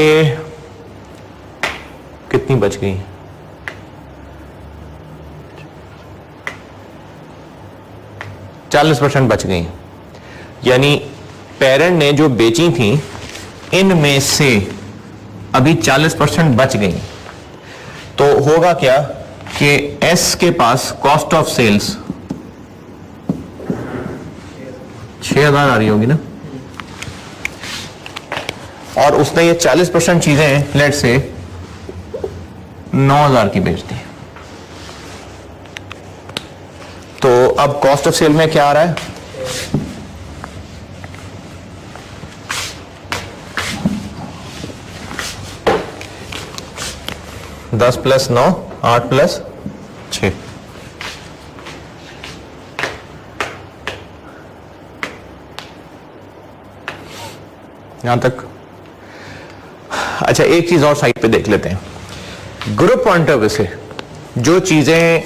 कितनी बच गई? 40% बच गई, यानी पेरेंट ने जो बेची थी इनमें से अभी 40% बच गई। तो होगा क्या कि एस के पास कॉस्ट ऑफ सेल्स 6000 आ रही होगी ना, और उसने ये 40% चीजें लेट से 9000 की बेच दी। तो अब कॉस्ट ऑफ सेल में क्या आ रहा है? दस प्लस 9 8 प्लस 6। यहां तक। अच्छा, एक चीज और साइड पे देख लेते हैं। ग्रुप पॉइंट ऑफ व्यू से जो चीजें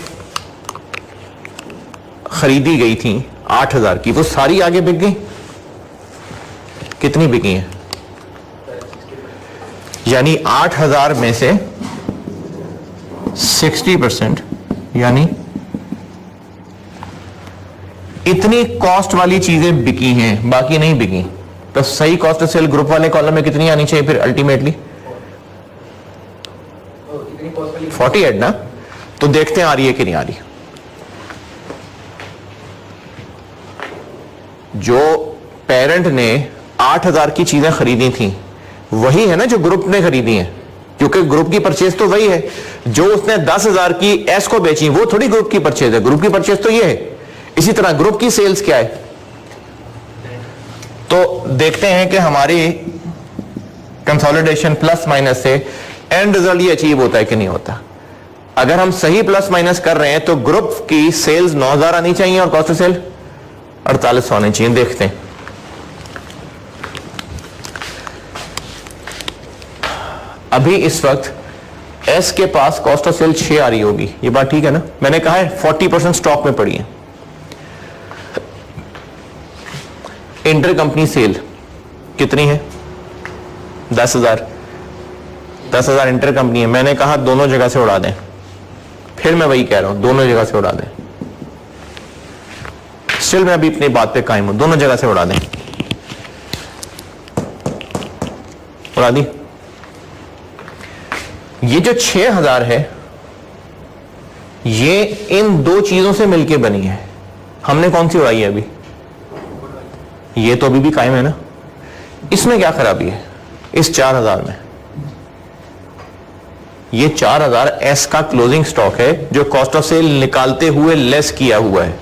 खरीदी गई थी 8000 की, वो सारी आगे बिक गई। कितनी बिकी हैं? यानी 8000 में से 60%, यानी इतनी कॉस्ट वाली चीजें बिकी हैं, बाकी नहीं बिकी। तो सही कॉस्ट ऑफ सेल ग्रुप वाले कॉलम में कितनी आनी चाहिए फिर अल्टीमेटली? 48 ना। तो देखते हैं आ रही है कि नहीं आ रही। जो पेरेंट ने 8000 की चीजें खरीदी थी वही है ना जो ग्रुप ने खरीदी है, क्योंकि ग्रुप की परचेज तो वही है। जो उसने 10,000 की एस को बेची वो थोड़ी ग्रुप की परचेज है, ग्रुप की परचेज तो ये है। इसी तरह ग्रुप की सेल्स क्या है? तो देखते हैं कि हमारी कंसोलिडेशन प्लस माइनस से एंड रिजल्ट ये अचीव होता है कि नहीं होता। अगर हम सही प्लस माइनस कर रहे हैं तो ग्रुप की सेल्स 9000 आनी चाहिए और कॉस्ट ऑफ सेल 4800 आनी चाहिए। देखते हैं। अभी इस वक्त एस के पास कॉस्ट ऑफ सेल 6 आ रही होगी, ये बात ठीक है ना? मैंने कहा है 40% स्टॉक में पड़ी है। इंटर कंपनी सेल कितनी है? 10,000। 10,000 इंटर कंपनी है। मैंने कहा दोनों जगह से उड़ा दें। फिर मैं वही कह रहा हूं, दोनों जगह से उड़ा दें। स्टिल मैं अभी अपनी बात पे कायम हूं, दोनों जगह से उड़ा दें। उड़ा दी। ये जो 6000 है ये इन दो चीजों से मिलके बनी है। हमने कौन सी उड़ाई है अभी? ये तो अभी भी कायम है ना। इसमें क्या खराबी है इस 4000 में? ये 4000 एस का क्लोजिंग स्टॉक है जो कॉस्ट ऑफ सेल निकालते हुए लेस किया हुआ है।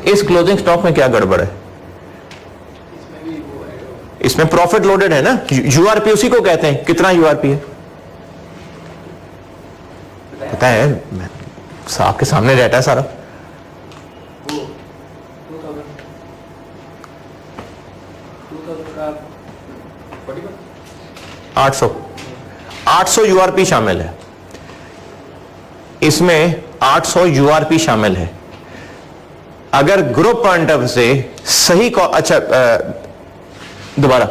इस क्लोजिंग स्टॉक में क्या गड़बड़ है? इसमें प्रॉफिट लोडेड है ना। यूआरपी उसी को कहते हैं। कितना यूआरपी है पता है? आपके सामने डाटा है सारा। 800 यूआरपी शामिल है इसमें। 800 यूआरपी शामिल है। अगर ग्रुप पॉइंट ऑफ से सही को अच्छा दोबारा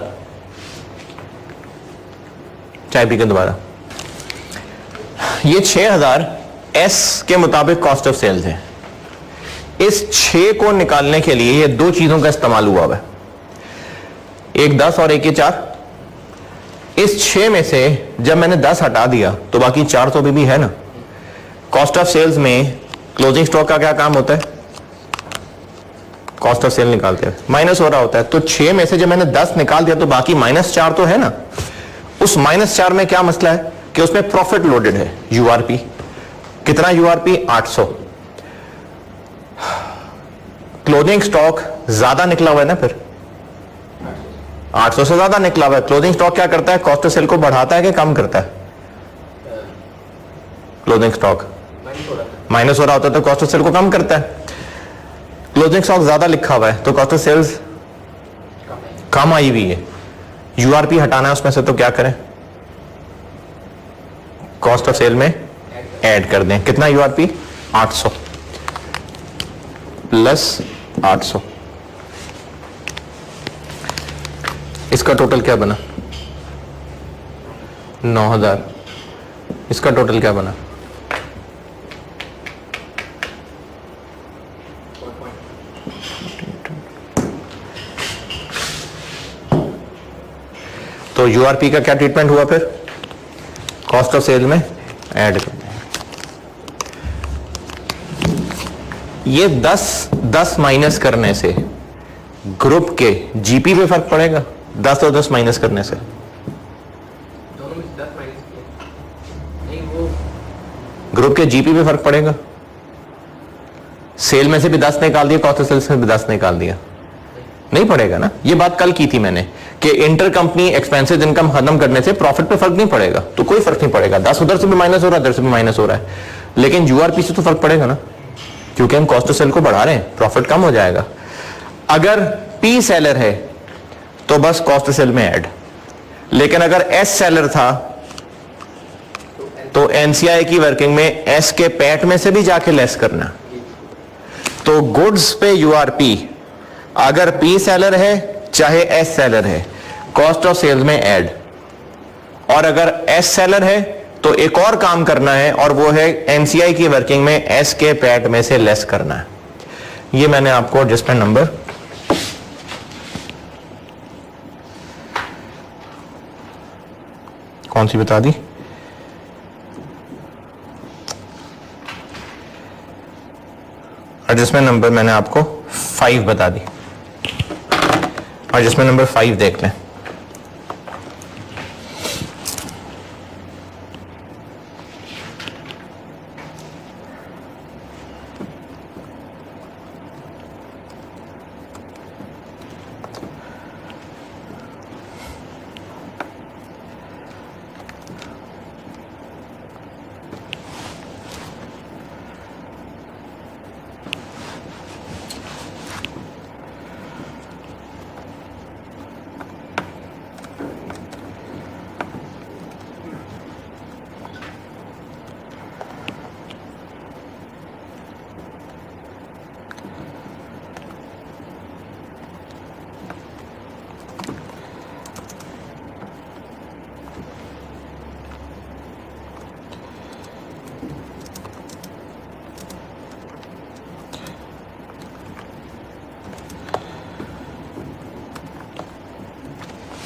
चाय पी के दोबारा। ये 6000 एस के मुताबिक कॉस्ट ऑफ सेल्स है। इस 6 को निकालने के लिए ये दो चीजों का इस्तेमाल हुआ है, एक 10 और एक 4। इस 6 में से जब मैंने 10 हटा दिया तो बाकी 4 तो भी है ना। कॉस्ट ऑफ सेल्स में क्लोजिंग स्टॉक का क्या काम होता है? कॉस्ट ऑफ सेल निकालते हैं, माइनस हो रहा होता है। तो 6 में से जब मैंने 10 निकाल दिया तो बाकी -4 तो है ना। उस -4 में क्या मसला है कि उसमें प्रॉफिट लोडेड है यूआरपी। कितना यूआरपी? 800। क्लोजिंग स्टॉक ज्यादा निकला हुआ है ना, फिर 800 से ज्यादा निकला हुआ है। क्लोजिंग स्टॉक क्या करता है? कॉस्ट ऑफ सेल को बढ़ाता है कि कम करता है? क्लोजिंग स्टॉक माइनस हो रहा होता है तो कॉस्ट ऑफ सेल को कम करता है। क्लोजिंग स्टॉक ज्यादा लिखा हुआ है तो कॉस्ट ऑफ सेल्स कम आई हुई है। यूआरपी हटाना है उसमें से, तो क्या करें? कॉस्ट ऑफ सेल में ऐड कर दें। कितना यूआरपी? 800 प्लस 800। इसका टोटल क्या बना? 9000। इसका टोटल क्या बना? तो यूआरपी का क्या ट्रीटमेंट हुआ फिर? कॉस्ट ऑफ सेल में ऐड कर दें। ये 10 माइनस करने से ग्रुप के जीपी पे फर्क पड़ेगा? 10 और 10 माइनस करने से
दोनों में से 10 माइनस किया नहीं, वो
ग्रुप के जीपी पे फर्क पड़ेगा? सेल में से भी 10 निकाल दिया, कॉस्ट ऑफ सेल्स में भी 10 निकाल दिया, नहीं पड़ेगा ना। ये बात कल की थी मैंने कि इंटर कंपनी एक्सपेंसेस इनकम खत्म करने से प्रॉफिट पे फर्क नहीं पड़ेगा, तो कोई फर्क नहीं पड़ेगा। 10 उधर से भी माइनस हो रहा है, इधर से भी माइनस हो रहा है, लेकिन यूआरपी से तो फर्क पड़ेगा ना, क्योंकि हम कॉस्ट ऑफ सेल को बढ़ा रहे हैं, प्रॉफिट कम हो जाएगा। अगर पी सेलर है तो बस कॉस्ट ऑफ सेल में ऐड, लेकिन अगर एस सेलर था तो एनसीआई की वर्किंग में एस के पैट में से भी जाके लेस करना। तो गुड्स पे यूआरपी अगर पी सेलर है चाहे एस सेलर है, कॉस्ट ऑफ सेल्स में ऐड, और अगर एस सेलर है तो एक और काम करना है, और वो है एनसीआई की वर्किंग में एस के पैट में से लेस करना है। ये मैंने आपको एडजस्टमेंट नंबर कौन सी बता दी? एडजस्टमेंट नंबर मैंने आपको 5 बता दी। एडजस्टमेंट नंबर 5 देख लें।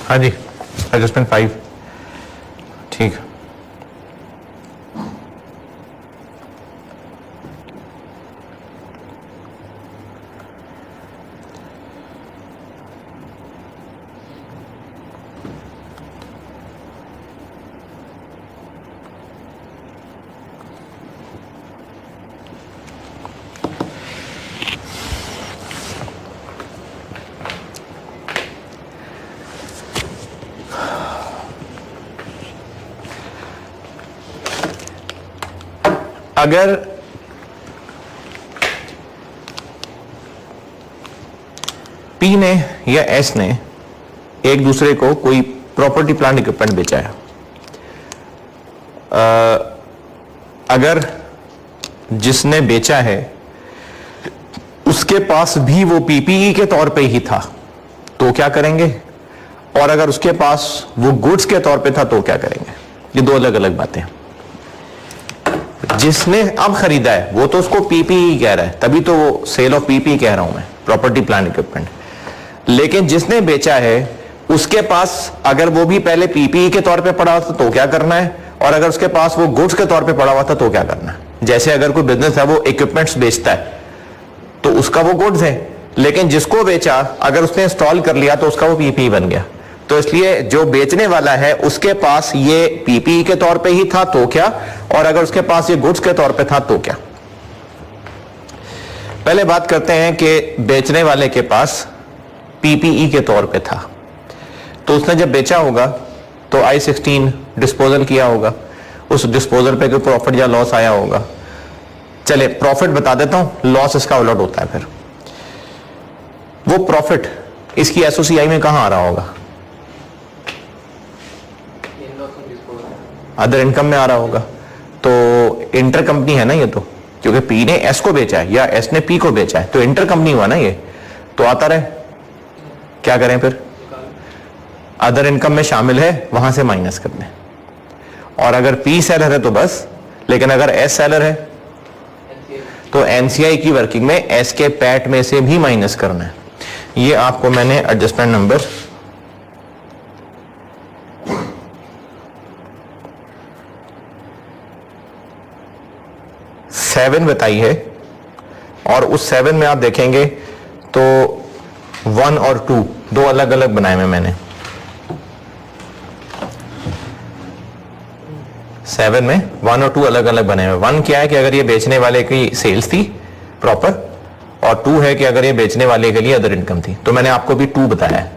हाँ जी, एडजस्टमेंट 5 ठीक। अगर पी ने या एस ने एक दूसरे को कोई प्रॉपर्टी प्लांट इक्विपमेंट बेचा है, अगर जिसने बेचा है उसके पास भी वो पीपीई के तौर पे ही था तो क्या करेंगे, और अगर उसके पास वो गुड्स के तौर पे था तो क्या करेंगे? ये दो अलग अलग बातें हैं। जिसने अब खरीदा है वो तो उसको पीपीई कह रहा है, तभी तो वो सेल ऑफ पीपीई कह रहा हूं मैं, प्रॉपर्टी प्लांट इक्विपमेंट। लेकिन जिसने बेचा है उसके पास अगर वो भी पहले पीपीई के तौर पे पड़ा हुआ था तो क्या करना है, और अगर उसके पास वो गुड्स के तौर पे पड़ा हुआ था तो क्या करना है। जैसे अगर कोई बिजनेस है वो इक्विपमेंट्स बेचता है तो उसका वो गुड्स है, लेकिन जिसको बेचा अगर उसने इंस्टॉल कर लिया तो उसका वो पीपीई बन गया। तो इसलिए जो बेचने वाला है उसके पास ये पीपीई के तौर पे ही था तो क्या, और अगर उसके पास ये गुड्स के तौर पे था तो क्या। पहले बात करते हैं कि बेचने वाले के पास पीपीई के तौर पे था, तो उसने जब बेचा होगा तो I-16 डिस्पोजल किया होगा, उस डिस्पोजल पे कोई प्रॉफिट या लॉस आया होगा। चले प्रॉफिट बता देता हूं, लॉस इसका उलट होता है। फिर वो प्रॉफिट इसकी एसओसीआई में कहां आ रहा होगा? अदर इनकम में आ रहा होगा। तो इंटर कंपनी है ना ये, तो क्योंकि पी ने एस को बेचा है या एस ने पी को बेचा है तो इंटर कंपनी हुआ ना ये, तो आता रहे। क्या करें फिर? अदर इनकम में शामिल है वहां से माइनस कर दें, और अगर पी सेलर है तो बस, लेकिन अगर एस सेलर है तो एनसीआई की वर्किंग में एस के पैट में से भी माइनस करना है। ये आपको मैंने एडजस्टमेंट नंबर 7 बताई है, और उस 7 में आप देखेंगे तो 1 और 2 दो अलग अलग बनाए हुए मैंने। 7 में 1 और 2 अलग अलग बने हुए। 1 क्या है कि अगर ये बेचने वाले की सेल्स थी प्रॉपर, और 2 है कि अगर ये बेचने वाले के लिए अदर इनकम थी। तो मैंने आपको भी 2 बताया है,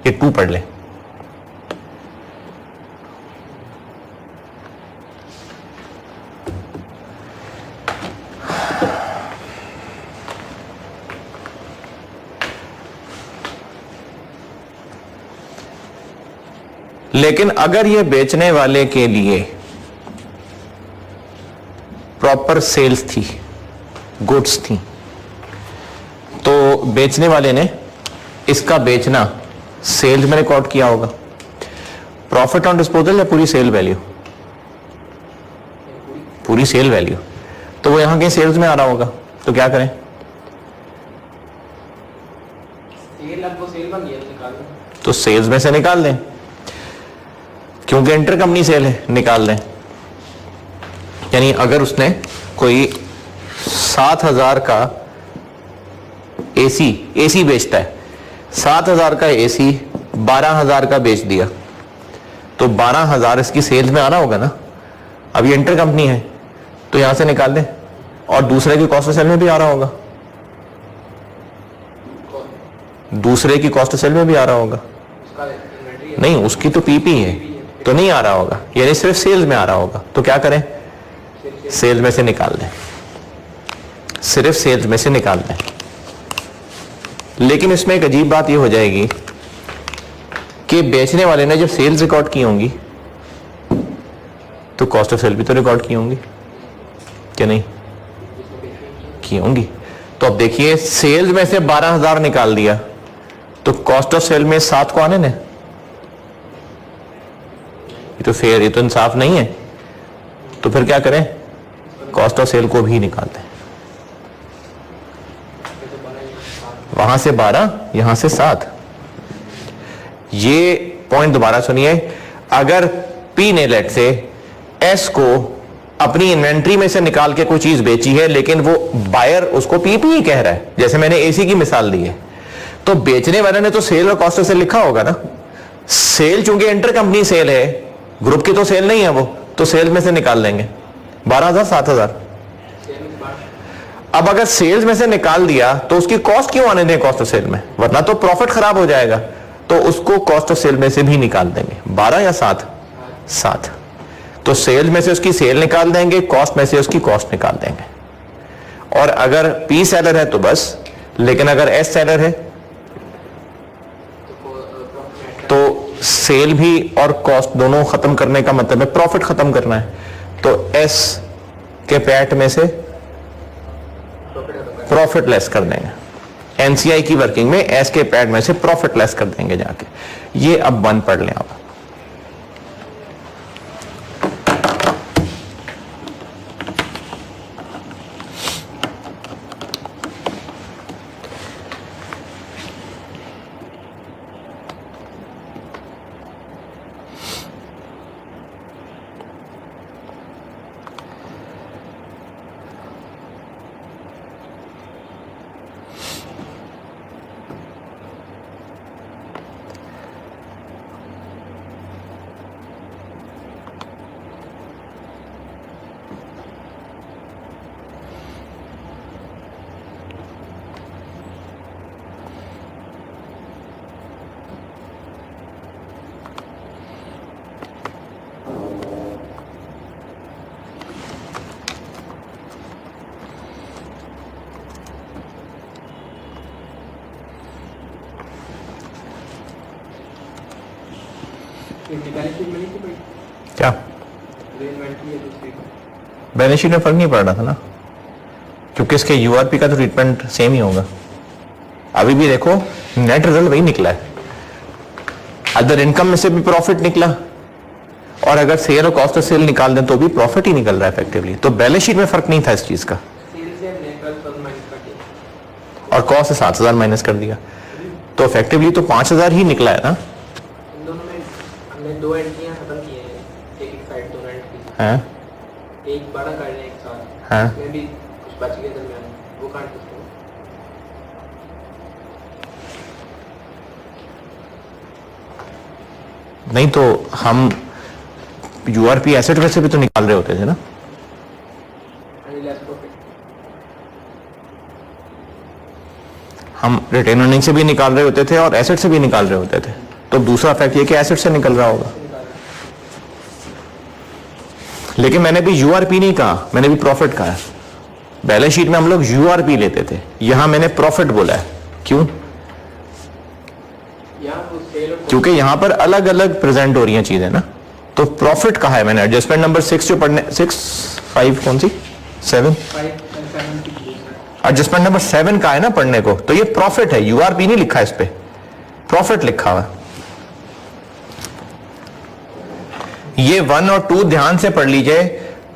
ये 2 पढ़ ले। लेकिन अगर ये बेचने वाले के लिए प्रॉपर सेल्स थी, गुड्स थी, तो बेचने वाले ने इसका बेचना सेल्स में रिकॉर्ड किया होगा। प्रॉफिट ऑन डिस्पोजल या पूरी सेल वैल्यू? पूरी सेल वैल्यू। तो वो यहां कहीं सेल्स में आ रहा होगा, तो क्या करें? तो सेल्स में से निकाल दें, क्योंकि इंटर कंपनी सेल है, निकाल दें। यानी अगर उसने कोई 7,000 का एसी बेचता है, 7,000 का एसी 12,000 का बेच दिया, तो 12,000 इसकी सेल्स में आ रहा होगा ना। अब ये इंटर कंपनी है तो यहां से निकाल दें, और दूसरे की कॉस्ट ऑफ सेल में भी आ रहा होगा, दूसरे की कॉस्ट ऑफ सेल में भी आ रहा होगा। नहीं, उसकी तो पीपी है तो नहीं आ रहा होगा, यानी सिर्फ सेल्स में आ रहा होगा। तो क्या करें? सेल्स में से निकाल दें, सिर्फ सेल्स में से निकाल दें। लेकिन इसमें एक अजीब बात यह हो जाएगी कि बेचने वाले ने जब सेल्स रिकॉर्ड की होंगी तो कॉस्ट ऑफ सेल भी तो रिकॉर्ड की होंगी, क्या नहीं की होंगी? तो अब देखिए, सेल्स में से 12,000 निकाल दिया तो कॉस्ट ऑफ सेल में 7 को आने ने, ये तो फेयर, ये तो इंसाफ नहीं है। तो फिर क्या करें? कॉस्ट ऑफ सेल को भी निकालते हैं। वहां से 12, यहां से 7। ये पॉइंट दोबारा सुनिए। अगर पी ने लेट से एस को अपनी इन्वेंट्री में से निकाल के कोई चीज बेची है, लेकिन वो बायर उसको पीपी ही कह रहा है, जैसे मैंने एसी की मिसाल दी है, तो बेचने वाले ने तो सेल और कॉस्ट ऑफ सेल लिखा होगा ना। सेल चूंकि इंटर कंपनी सेल है, ग्रुप की तो सेल नहीं है वो, तो सेल में से निकाल लेंगे 12,000 7,000। अब अगर सेल्स में से निकाल दिया तो उसकी कॉस्ट क्यों आने दें कॉस्ट ऑफ सेल में, वरना तो प्रॉफिट खराब हो जाएगा। तो उसको कॉस्ट ऑफ सेल में से भी निकाल देंगे। 12 या 7? 7। तो सेल में से उसकी सेल निकाल देंगे, कॉस्ट में से उसकी कॉस्ट निकाल देंगे। और अगर पी सेलर है तो बस, लेकिन अगर एस सेलर है तो सेल भी और कॉस्ट दोनों खत्म करने का मतलब है प्रॉफिट खत्म करना है। तो एस के पैट में से प्रॉफिट लेस कर देंगे। एनसीआई की वर्किंग में एस के पैट में से प्रॉफिट लेस कर देंगे जाके। ये अब 1 पढ़ लें आप। क्या बैलेंस शीट में फर्क नहीं पड़ रहा था ना, क्योंकि इसके यूआरपी का तो ट्रीटमेंट सेम ही होगा। अभी भी देखो नेट रिजल्ट वही निकला है, अदर इनकम में से भी प्रॉफिट निकला, और अगर सेल और कॉस्ट ऑफ सेल निकाल दें तो भी प्रॉफिट ही निकल रहा है इफेक्टिवली। तो बैलेंस शीट में फर्क नहीं था इस चीज का, और कॉस्ट से 7,000 माइनस कर दिया, तो इफेक्टिवली तो 5,000 ही निकला है ना।
दो एंट्रियां खत्म की हैं, एक साइड दोनों एंट्री
हैं,
एक बड़ा कर लें एक साथ,
हाँ,
उसमें भी कुछ बच गया दरमियान, वो काट सकते हो।
नहीं तो हम यूआरपी एसेट में से भी तो निकाल रहे होते थे ना।
Less profit.
हम रिटेन अर्निंग से भी निकाल रहे होते थे और एसेट से भी निकाल रहे होते थे। तो दूसरा फैक्ट ये कि एसेट से निकल रहा होगा। लेकिन मैंने भी यूआरपी नहीं कहा, मैंने भी प्रॉफिट कहा है। बैलेंस शीट में हम लोग यूआरपी लेते थे, यहां मैंने प्रॉफिट बोला है। क्यों? क्योंकि यहां पर अलग अलग प्रेजेंट हो रही हैं चीजें ना। तो प्रॉफिट कहा है मैंने। एडजस्टमेंट नंबर 6 जो पढ़ने 6-5 कौन सी 7 एडजस्टमेंट नंबर 7 का है ना पढ़ने को। तो ये प्रॉफिट है, यूआरपी नहीं लिखा है, इस पे प्रॉफिट लिखा हुआ। ये 1 और 2 ध्यान से पढ़ लीजिए।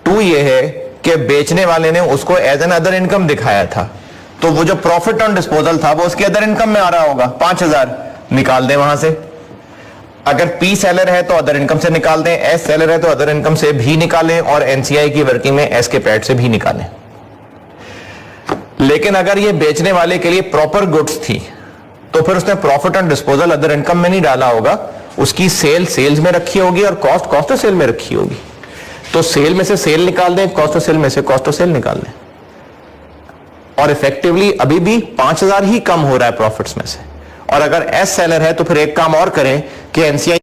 2 ये है कि बेचने वाले ने उसको एज एन अदर इनकम दिखाया था, तो वो जो प्रॉफिट ऑन डिस्पोजल था वो उसकी अदर इनकम में आ रहा होगा। 5000 निकाल दें वहां से। अगर पी सेलर है तो अदर इनकम से निकाल दें, एस सेलर है तो अदर इनकम से भी निकालें, और एनसीआई की वर्किंग में एस के पैट से भी निकालें। लेकिन अगर ये बेचने वाले के लिए प्रॉपर गुड्स थी तो फिर उसने profit on disposal other income में नहीं डाला होगा, उसकी सेल्स में रखी होगी और कॉस्ट ऑफ सेल में रखी होगी। तो सेल में से सेल निकाल दें, कॉस्ट ऑफ सेल में से कॉस्ट ऑफ सेल निकाल दें, और इफेक्टिवली अभी भी 5000 ही कम हो रहा है प्रॉफिट्स में से। और अगर एस सेलर है तो फिर एक काम और करें कि एनसीआई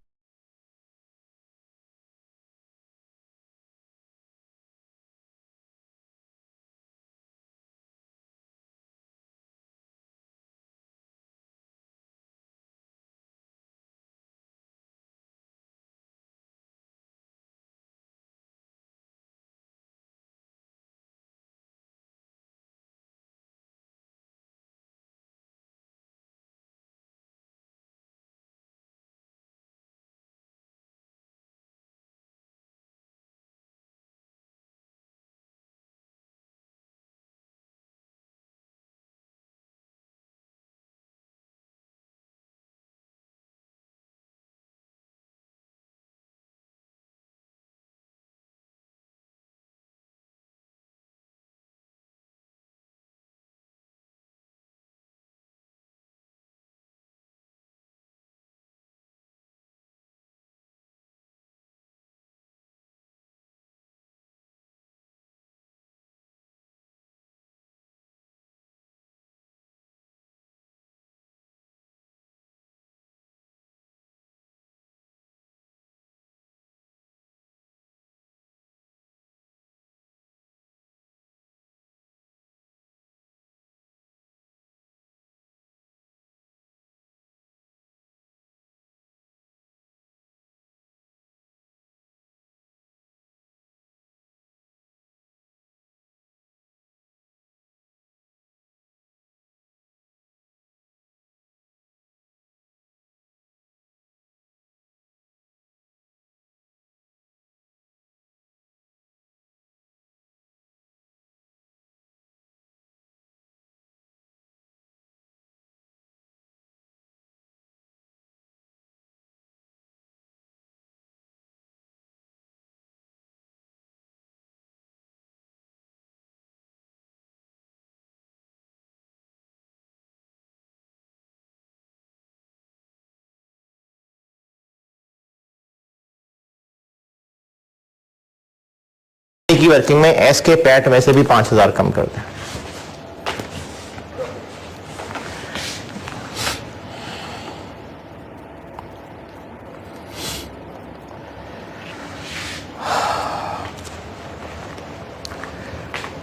की वर्किंग में एस के पैट में से भी 5000 कम कर दें।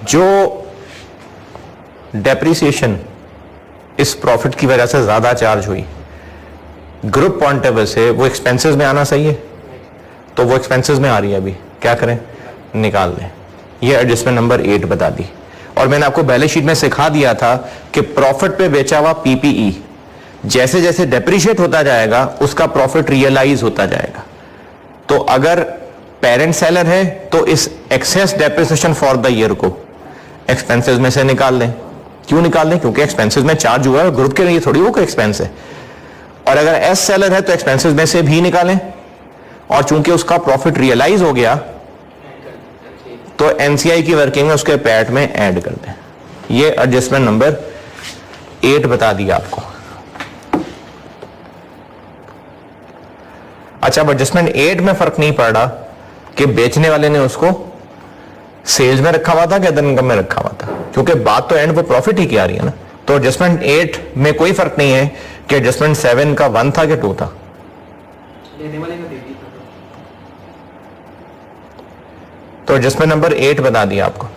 जो डेप्रिसिएशन इस प्रॉफिट की वजह से ज्यादा चार्ज हुई, ग्रुप पॉइंट ऑफ व्यू से वो एक्सपेंसेस में आना सही है, तो वो एक्सपेंसेस में आ रही है। अभी क्या करें? निकाल दें। ये एडजस्टमेंट नंबर 8 बता दी। और मैंने आपको बैलेंस शीट में सिखा दिया था कि प्रॉफिट पे बेचा हुआ पीपीई जैसे जैसे डेप्रिशिएट होता जाएगा उसका प्रॉफिट रियलाइज होता जाएगा। तो अगर पेरेंट सेलर है तो इस excess depreciation for the year को एक्सपेंसेस में से निकाल लें। क्यों निकाल लें? क्योंकि एक्सपेंसेस में चार्ज हुआ है, ग्रुप के लिए थोड़ी वो कोई एक्सपेंस है। और अगर एस सेलर है तो एक्सपेंसेस में से भी निकालें, और चूंकि उसका प्रॉफिट रियलाइज हो गया तो एनसीआई की वर्किंग में उसके पैट में ऐड कर दें। ये एडजस्टमेंट नंबर 8 बता दिया आपको। अच्छा, अब एडजस्टमेंट 8 में फर्क नहीं पड़ रहा कि बेचने वाले ने उसको सेल्स में रखा हुआ था कि अदर इनकम में रखा हुआ था, क्योंकि बात तो एंड पे प्रॉफिट ही की आ रही है ना। तो एडजस्टमेंट 8 में कोई फर्क नहीं है कि एडजस्टमेंट 7 का 1 था कि 2 था।
लेने वाले का दे दी था।
तो एडजस्टमेंट नंबर 8 बता दिया आपको।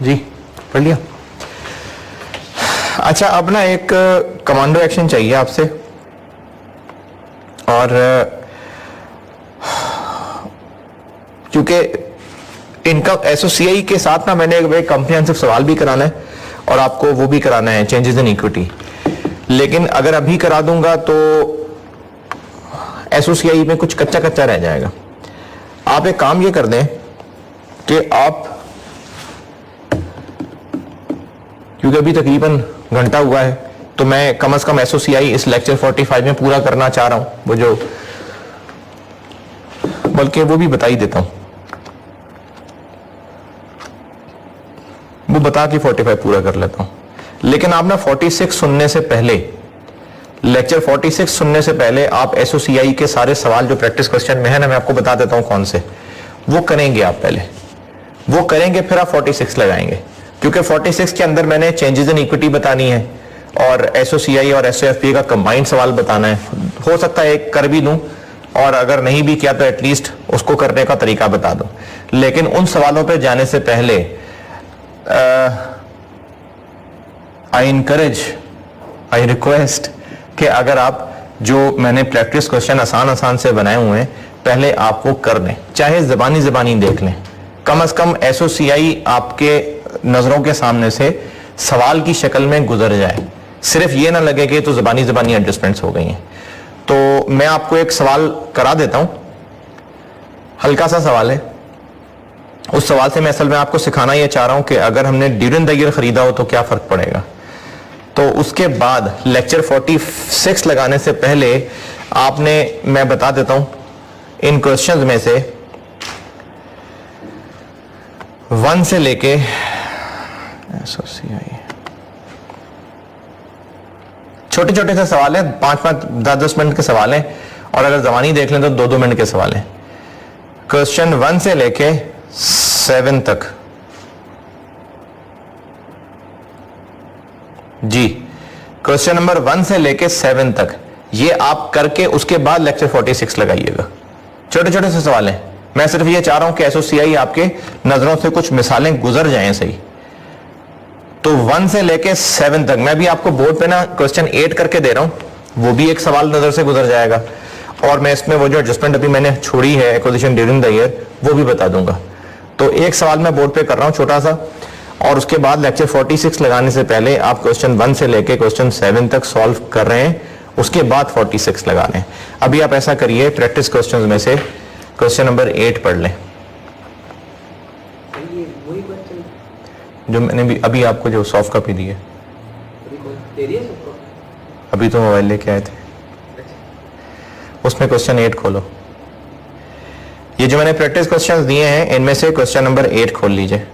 जी पढ़ लिया। अच्छा, अब ना एक कमांडो एक्शन चाहिए आपसे, और क्योंकि इनकम एसोसीआई के साथ ना मैंने एक कंप्रिहेंसिव सवाल भी कराना है और आपको वो भी कराना है चेंजेस इन इक्विटी, लेकिन अगर अभी करा दूंगा तो एसोसीआई में कुछ कच्चा कच्चा रह जाएगा। आप एक काम ये कर दें कि आप, क्योंकि अभी तकरीबन घंटा हुआ है, तो मैं कम से कम एसोसीआई इस लेक्चर 45 में पूरा करना चाह रहा हूं, वो जो बल्कि वो भी बता ही देता हूं, वो बता के 45 पूरा कर लेता हूं। लेकिन आप ना 46 सुनने से पहले, लेक्चर 46 सुनने से पहले आप एसओसीआई के सारे सवाल जो प्रैक्टिस क्वेश्चन में है ना, मैं आपको बता देता हूं कौन से, वो करेंगे आप पहले, वो करेंगे फिर आप 46 लगाएंगे, क्योंकि 46 के अंदर मैंने चेंजेस इन इक्विटी बतानी है और एसओसीआई और एसओएफपी का कंबाइंड सवाल बताना है। हो सकता है एक कर भी दूं, और अगर नहीं भी किया तो एटलीस्ट उसको करने का तरीका बता दूं। लेकिन उन सवालों पे जाने से पहले आई इनकरेज, आई रिक्वेस्ट कि अगर आप जो मैंने प्रैक्टिस क्वेश्चन आसान से बनाए हुए हैं पहले आप वो कर लें, चाहे जबानी देख लें, कम से कम एसओसीआई आपके नजरों के सामने से सवाल की शक्ल में गुजर जाए, सिर्फ ये ना लगे कि तो जबानी एडजस्टमेंट्स हो गई हैं। तो मैं आपको एक सवाल करा देता हूं, हल्का सा सवाल है। उस सवाल से मैं असल में आपको सिखाना ये चाह रहा हूं कि अगर हमने ड्यूरिंग द ईयर खरीदा हो तो क्या फर्क पड़ेगा। तो उसके बाद लेक्चर 46 लगाने से पहले आपने, मैं बता देता हूं, इन क्वेश्चंस में से 1 से लेके छोटे से सवाल है, 5-5, 10-10 मिनट के सवाल हैं, और अगर जबानी देख लें तो 2-2 मिनट के सवाल हैं। क्वेश्चन 1 से लेके 7 तक जी, क्वेश्चन नंबर 1 से लेके 7 तक ये आप करके उसके बाद लेक्चर 46 लगाइएगा। छोटे से सवाल हैं, मैं सिर्फ ये चाह रहा हूं कि एसओसीआई आपके नजरों से कुछ मिसालें गुजर जाएं सही। तो 1 से लेके 7 तक मैं भी आपको बोर्ड पे ना क्वेश्चन 8 करके दे रहा हूं, वो भी एक सवाल नजर से गुजर जाएगा, और मैं इसमें वो जो एडजस्टमेंट अभी मैंने छोड़ी है एक्विजिशन ड्यूरिंग द ईयर वो भी बता दूंगा। तो एक सवाल मैं बोर्ड पे कर रहा हूं छोटा सा, और उसके बाद लेक्चर 46 लगाने से पहले आप क्वेश्चन 1 से लेके क्वेश्चन 7 तक सॉल्व कर रहे हैं, उसके बाद 46 लगा रहे हैं। अभी आप ऐसा करिए, प्रैक्टिस क्वेश्चंस में से क्वेश्चन नंबर 8 पढ़ लें, जो मैंने भी अभी आपको जो सॉफ्ट कॉपी दी है, अभी तो मोबाइल लेके आए थे, उसमें क्वेश्चन 8 खोलो। ये जो मैंने प्रैक्टिस क्वेश्चंस दिए हैं इनमें से क्वेश्चन नंबर 8 खोल लीजिए।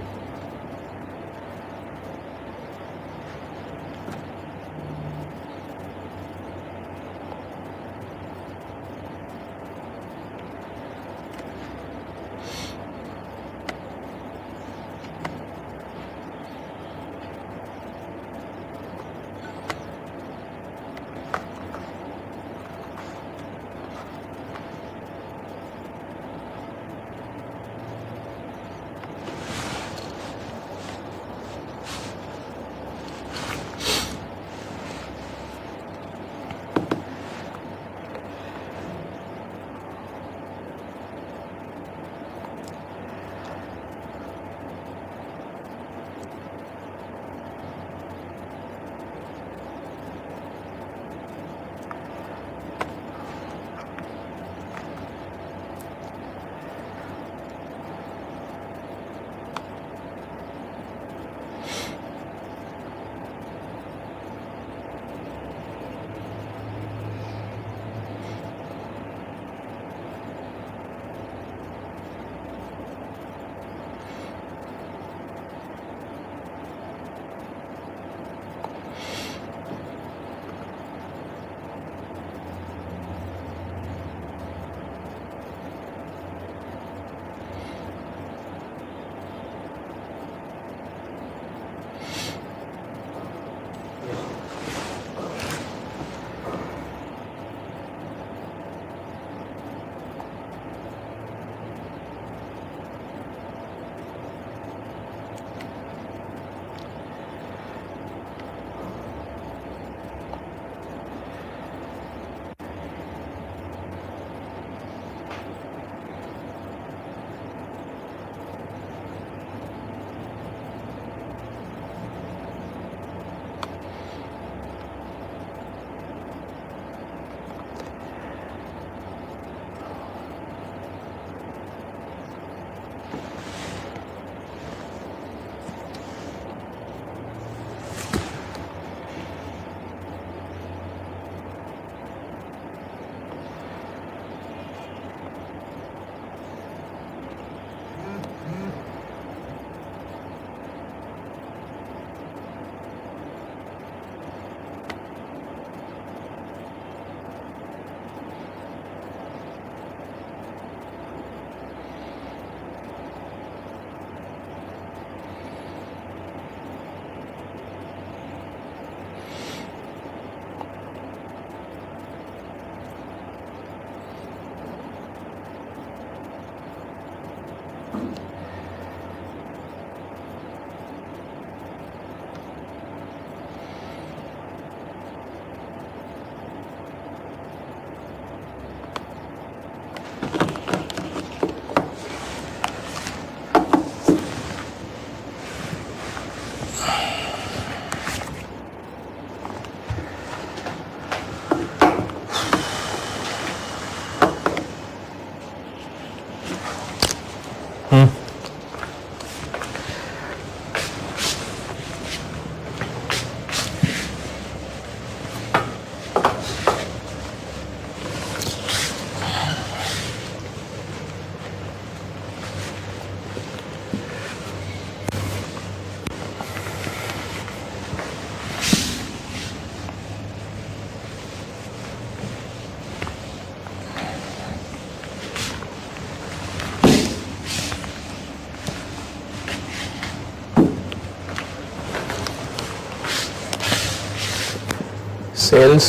सेल्स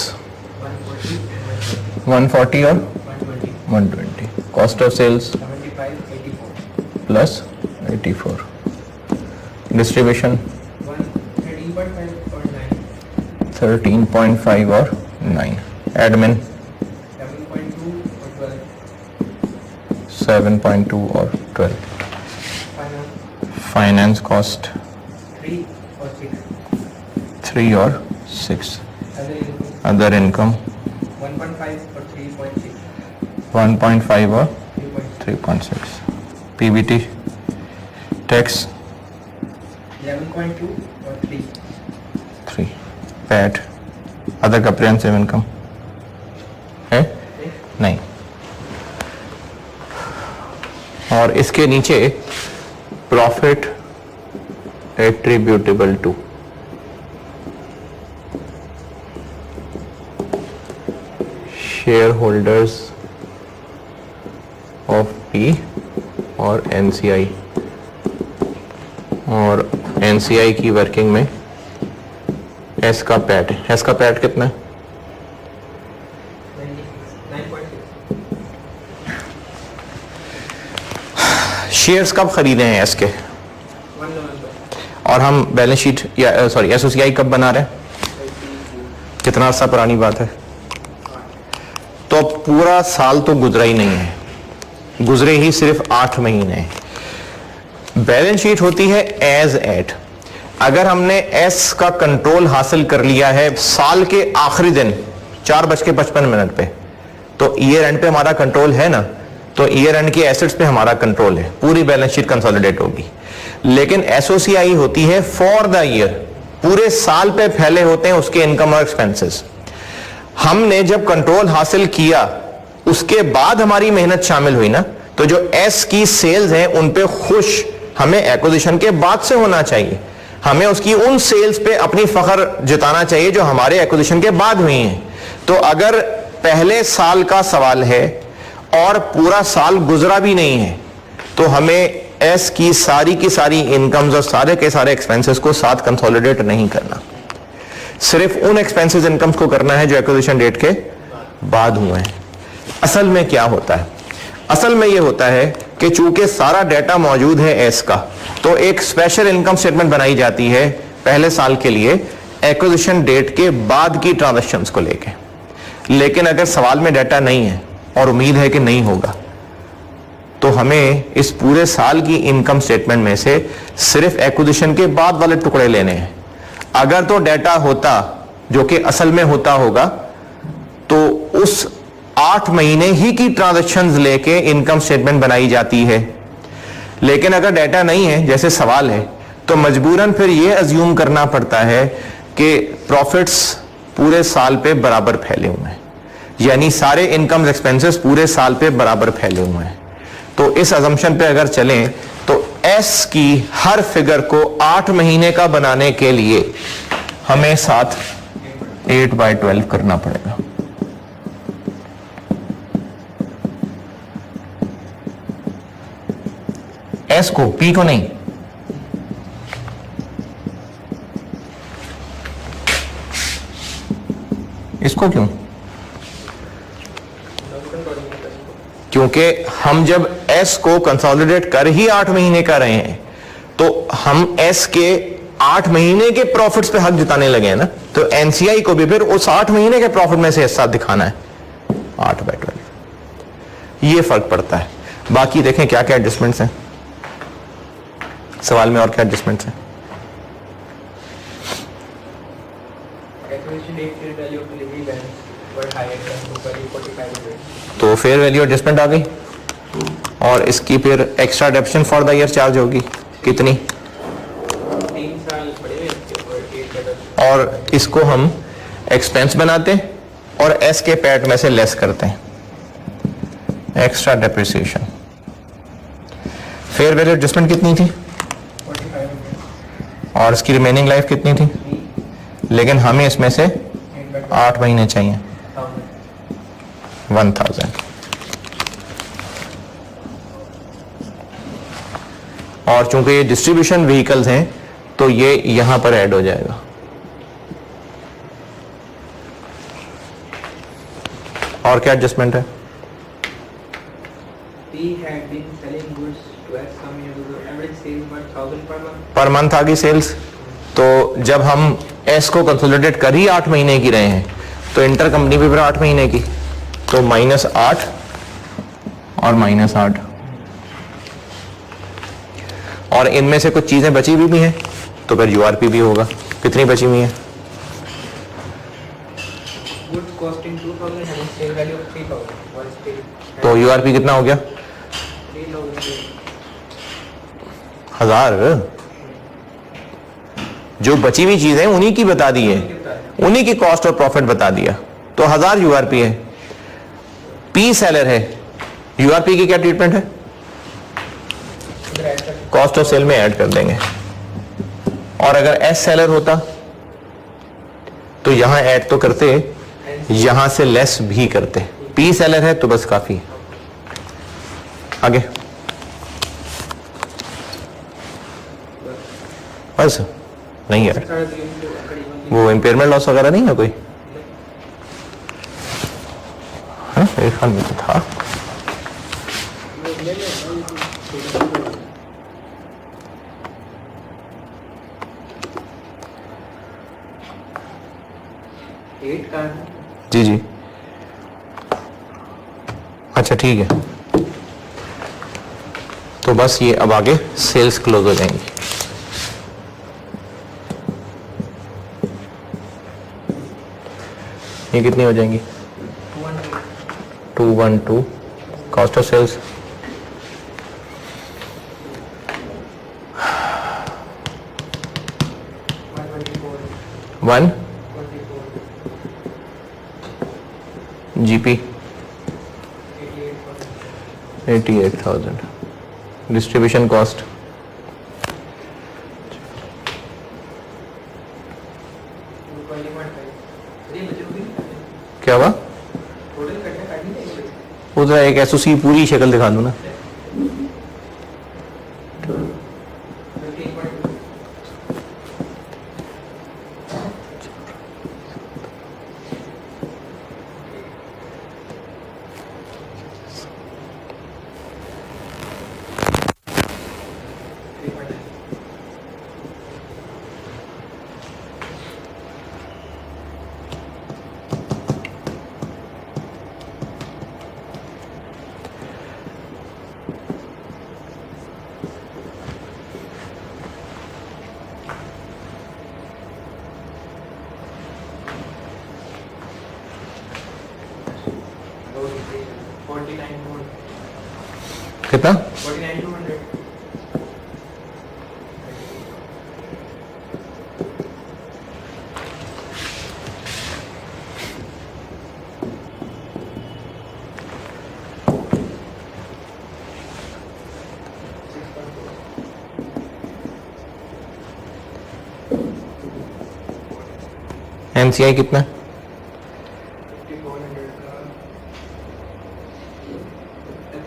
140 और 120, cost of sales
75, 84,
plus 84, distribution 13.5 और 9, एडमिन 7.2 और 12, फाइनेंस कॉस्ट 3 और 6, अदर इनकम 1.5 और 3.6, पीबीटी, टैक्स
11.2 और
3, पैट, अदर कम्प्रिहेंसिव इनकम है नहीं, और इसके नीचे profit attributable to shareholders of P और एनसीआई, और एनसीआई की वर्किंग में एस का पैट है। एस का पैट कितना है?
9.6।
शेयर्स कब खरीदे हैं एस के?
1 नवंबर।
और हम बैलेंस शीट या सॉरी एसओसीआई कब बना रहे हैं? कितना अर्सा पुरानी बात है? तो पूरा साल तो गुजरा ही नहीं है, गुजरे ही सिर्फ 8 महीने हैं। बैलेंस शीट होती है एज एट। अगर हमने एस का कंट्रोल हासिल कर लिया है साल के आखिरी दिन 4:55 पे, तो ईयर एंड पे हमारा कंट्रोल है ना, तो ईयर एंड के एसेट्स पे हमारा कंट्रोल है, पूरी बैलेंस शीट कंसोलिडेट होगी। लेकिन एसओसीआई होती है फॉर द ईयर, पूरे साल पे फैले होते हैं उसके इनकम और एक्सपेंसेस। हमने जब कंट्रोल हासिल किया उसके बाद हमारी मेहनत शामिल हुई ना, तो जो एस की सेल्स हैं उन पे खुश हमें एक्विजिशन के बाद से होना चाहिए। हमें उसकी उन सेल्स पे अपनी फख्र जताना चाहिए जो हमारे एक्विजिशन के बाद हुई हैं। तो अगर पहले साल का सवाल है और पूरा साल गुजरा भी नहीं है, तो हमें एस की सारी इनकम्स और सारे के सारे एक्सपेंसेस को साथ कंसोलिडेट नहीं करना, सिर्फ उन एक्सपेंसेस इनकम्स को करना है जो एक्विजिशन डेट के बाद हुए हैं। असल में क्या होता है? असल में यह होता है कि चूंकि सारा डाटा मौजूद है एस का, तो एक स्पेशल इनकम स्टेटमेंट बनाई जाती है पहले साल के लिए एक्विजिशन डेट के बाद की ट्रांजैक्शंस को लेके। लेकिन अगर सवाल में डाटा नहीं है और उम्मीद है कि नहीं होगा, तो हमें इस पूरे साल की इनकम स्टेटमेंट में से सिर्फ एक्विजिशन के बाद वाले टुकड़े लेने हैं। अगर तो डाटा होता जो कि असल में होता होगा, तो उस 8 महीने ही की ट्रांजैक्शंस लेके इनकम स्टेटमेंट बनाई जाती है। लेकिन अगर डाटा नहीं है जैसे सवाल है, तो मजबूरन फिर यह अज्यूम करना पड़ता है कि प्रॉफिट्स पूरे साल पे बराबर फैले हुए हैं, यानी सारे इनकम एक्सपेंसेस पूरे साल पे बराबर फैले हुए हैं। तो इस अजम्पशन पे अगर चलें तो एस की हर फिगर को 8 महीने का बनाने के लिए हमें साथ 8/12 करना पड़ेगा। एस को, पी को नहीं। इसको क्यों? क्योंकि हम जब एस को कंसोलिडेट कर ही 8 महीने का रहे हैं, तो हम एस के 8 महीने के प्रॉफिट्स पे हक जताने लगे हैं ना, तो एनसीआई को भी फिर उस 8 महीने के प्रॉफिट में से हिस्सा दिखाना है 8/12। ये फर्क पड़ता है। बाकी देखें क्या क्या एडजस्टमेंट्स हैं सवाल में, और क्या एडजस्टमेंट्स हैं। तो फेयर वैल्यू एडजस्टमेंट आ गई और इसकी फिर extra डेप्शन for the year charge होगी कितनी,
3 साल पड़े हुए इसके ऊपर 8 का।
और इसको हम एक्सपेंस बनाते हैं और एस के पैट में से लेस करते हैं, extra depreciation. Fair value adjustment कितनी थी
45
और इसकी रिमेनिंग लाइफ कितनी थी, लेकिन हमें इसमें से 8 महीने चाहिए, 1000। और चूंकि ये डिस्ट्रीब्यूशन व्हीकल्स हैं तो ये यहां पर ऐड हो जाएगा। और क्या एडजस्टमेंट है,
He had been selling goods to X some years ago. Average sales were 1000 per month.
Per month आ गई सेल्स। तो जब हम एस को कंसोलिडेट कर ही 8 महीने की रहे हैं तो इंटर कंपनी भी फिर 8 महीने की, तो -8 और -8, और इनमें से कुछ चीजें बची हुई भी हैं तो फिर यूआरपी भी होगा। कितनी बची हुई है,
Goods costing 2000 having sale value of 3000. One still
तो यूआरपी कितना हो गया,
3000.
1000। जो बची हुई चीजें उन्हीं की बता दी है, उन्हीं की कॉस्ट और प्रॉफिट बता दिया, तो 1000 यूआरपी है। पी सेलर है, यूआरपी की क्या ट्रीटमेंट है, कॉस्ट ऑफ सेल में ऐड कर देंगे। और अगर एस सेलर होता तो यहां ऐड तो करते, यहां से लेस भी करते। पी सेलर है तो बस काफी। आगे बस नहीं यार, वो इम्पेयरमेंट लॉस वगैरह नहीं है कोई, हाँ मेरे ख्याल में तो था। जी जी, अच्छा ठीक है। तो बस ये अब आगे सेल्स क्लोज हो जाएंगी। ये कितनी हो जाएंगी, 212 cost of sales, one GP 88,000, distribution cost क्या हुआ, उधर एक एसओसी पूरी शक्ल दिखा दूं ना, कितना
49,200.
एनसीआई कितना,
5400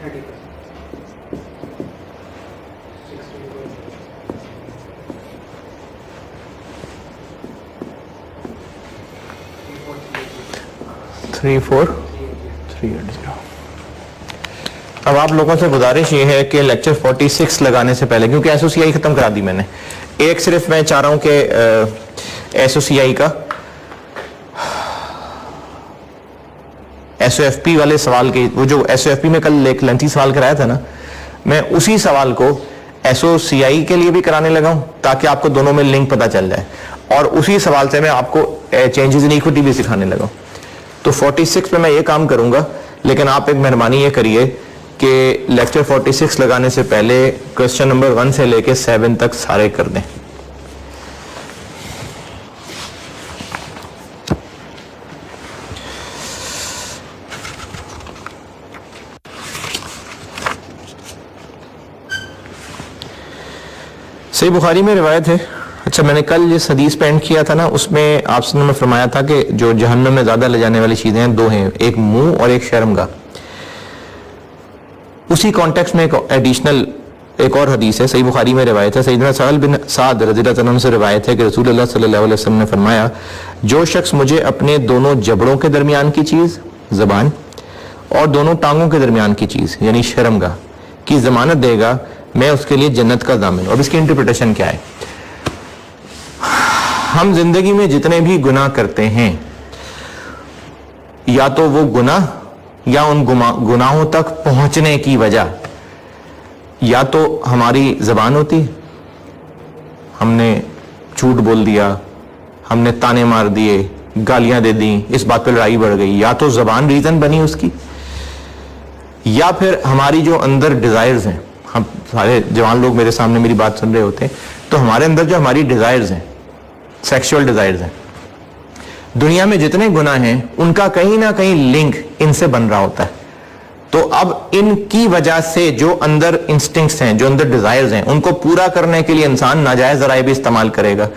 का 30%.
34380। अब आप लोगों से गुजारिश ये है कि लेक्चर 46 लगाने से पहले, क्योंकि एसओसीआई खत्म करा दी मैंने, एक सिर्फ मैं चाह रहा हूं कि एसओसीआई का एसओएफपी वाले सवाल के, वो जो एसओएफपी में कल एक लेंथी सवाल कराया था ना, मैं उसी सवाल को एसओसीआई के लिए भी कराने लगा हूं ताकि आपको दोनों में लिंक पता चल जाए, और उसी सवाल से मैं आपको चेंजेस इन इक्विटी भी सिखाने लगा हूं। तो 46 पे मैं ये काम करूंगा, लेकिन आप एक मेहरबानी ये करिए कि लेक्चर 46 लगाने से पहले क्वेश्चन नंबर 1 से लेके 7 तक सारे कर दें। सही बुखारी में रिवायत है। अच्छा, मैंने कल जिस हदीस पे एंड किया था ना, उसमें आपसे ने फरमाया था कि जो जहन्नम में ज्यादा ले जाने वाली चीजें हैं, 2 हैं, एक मुंह और एक शर्मगाह। उसी कॉन्टेक्स्ट में एक एडिशनल एक और हदीस है, सही बुखारी में रिवायत है, सैयदना सहल बिन साद रज़ियल्लाहु अन्हु से रिवायत है कि रसूलुल्लाह सल्लल्लाहु अलैहि वसल्लम ने फरमाया, जो शख्स मुझे अपने दोनों जबड़ों के दरमियान की चीज ज़बान और दोनों टांगों के दरमियान की चीज यानी शर्मगाह की जमानत देगा, मैं उसके लिए जन्नत का दामन। अब इसकी इंटरप्रिटेशन क्या है? हम जिंदगी में जितने भी गुनाह करते हैं, या तो वो गुनाह या उन गुनाहों तक पहुंचने की वजह या तो हमारी जबान होती, हमने झूठ बोल दिया, हमने ताने मार दिए, गालियां दे दी, इस बात पर लड़ाई बढ़ गई, या तो जबान रीजन बनी उसकी, या फिर हमारी जो अंदर डिजायर्स हैं, हम सारे जवान लोग मेरे सामने मेरी बात सुन रहे होते हैं, तो हमारे अंदर जो हमारी डिजायर्स हैं, सेक्सुअल डिजायर्स हैं, दुनिया में जितने गुनाह हैं उनका कहीं ना कहीं लिंक इनसे बन रहा होता है। तो अब इनकी वजह से जो अंदर इंस्टिंक्ट्स हैं, जो अंदर डिजायर्स हैं, उनको पूरा करने के लिए इंसान नाजायज जराए भी इस्तेमाल करेगा।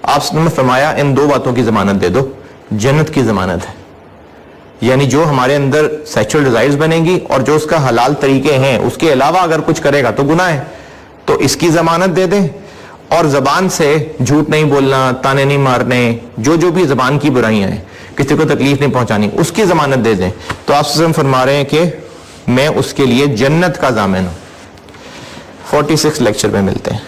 आपने फरमाया इन 2 बातों की जमानत दे दो, जन्नत की जमानत है। यानी जो हमारे अंदर सेक्सुअल डिजायर्स बनेंगी और जो उसका हलाल तरीके हैं, उसके अलावा अगर कुछ करेगा तो गुनाह है, तो इसकी जमानत दे दें। और जबान से झूठ नहीं बोलना, ताने नहीं मारने, जो जो भी जबान की बुराइयां हैं, किसी को तकलीफ नहीं पहुंचानी, उसकी जमानत दे दें, तो आप फरमा रहे हैं कि मैं उसके लिए जन्नत का जामिन हूं। 46 लेक्चर में मिलते हैं।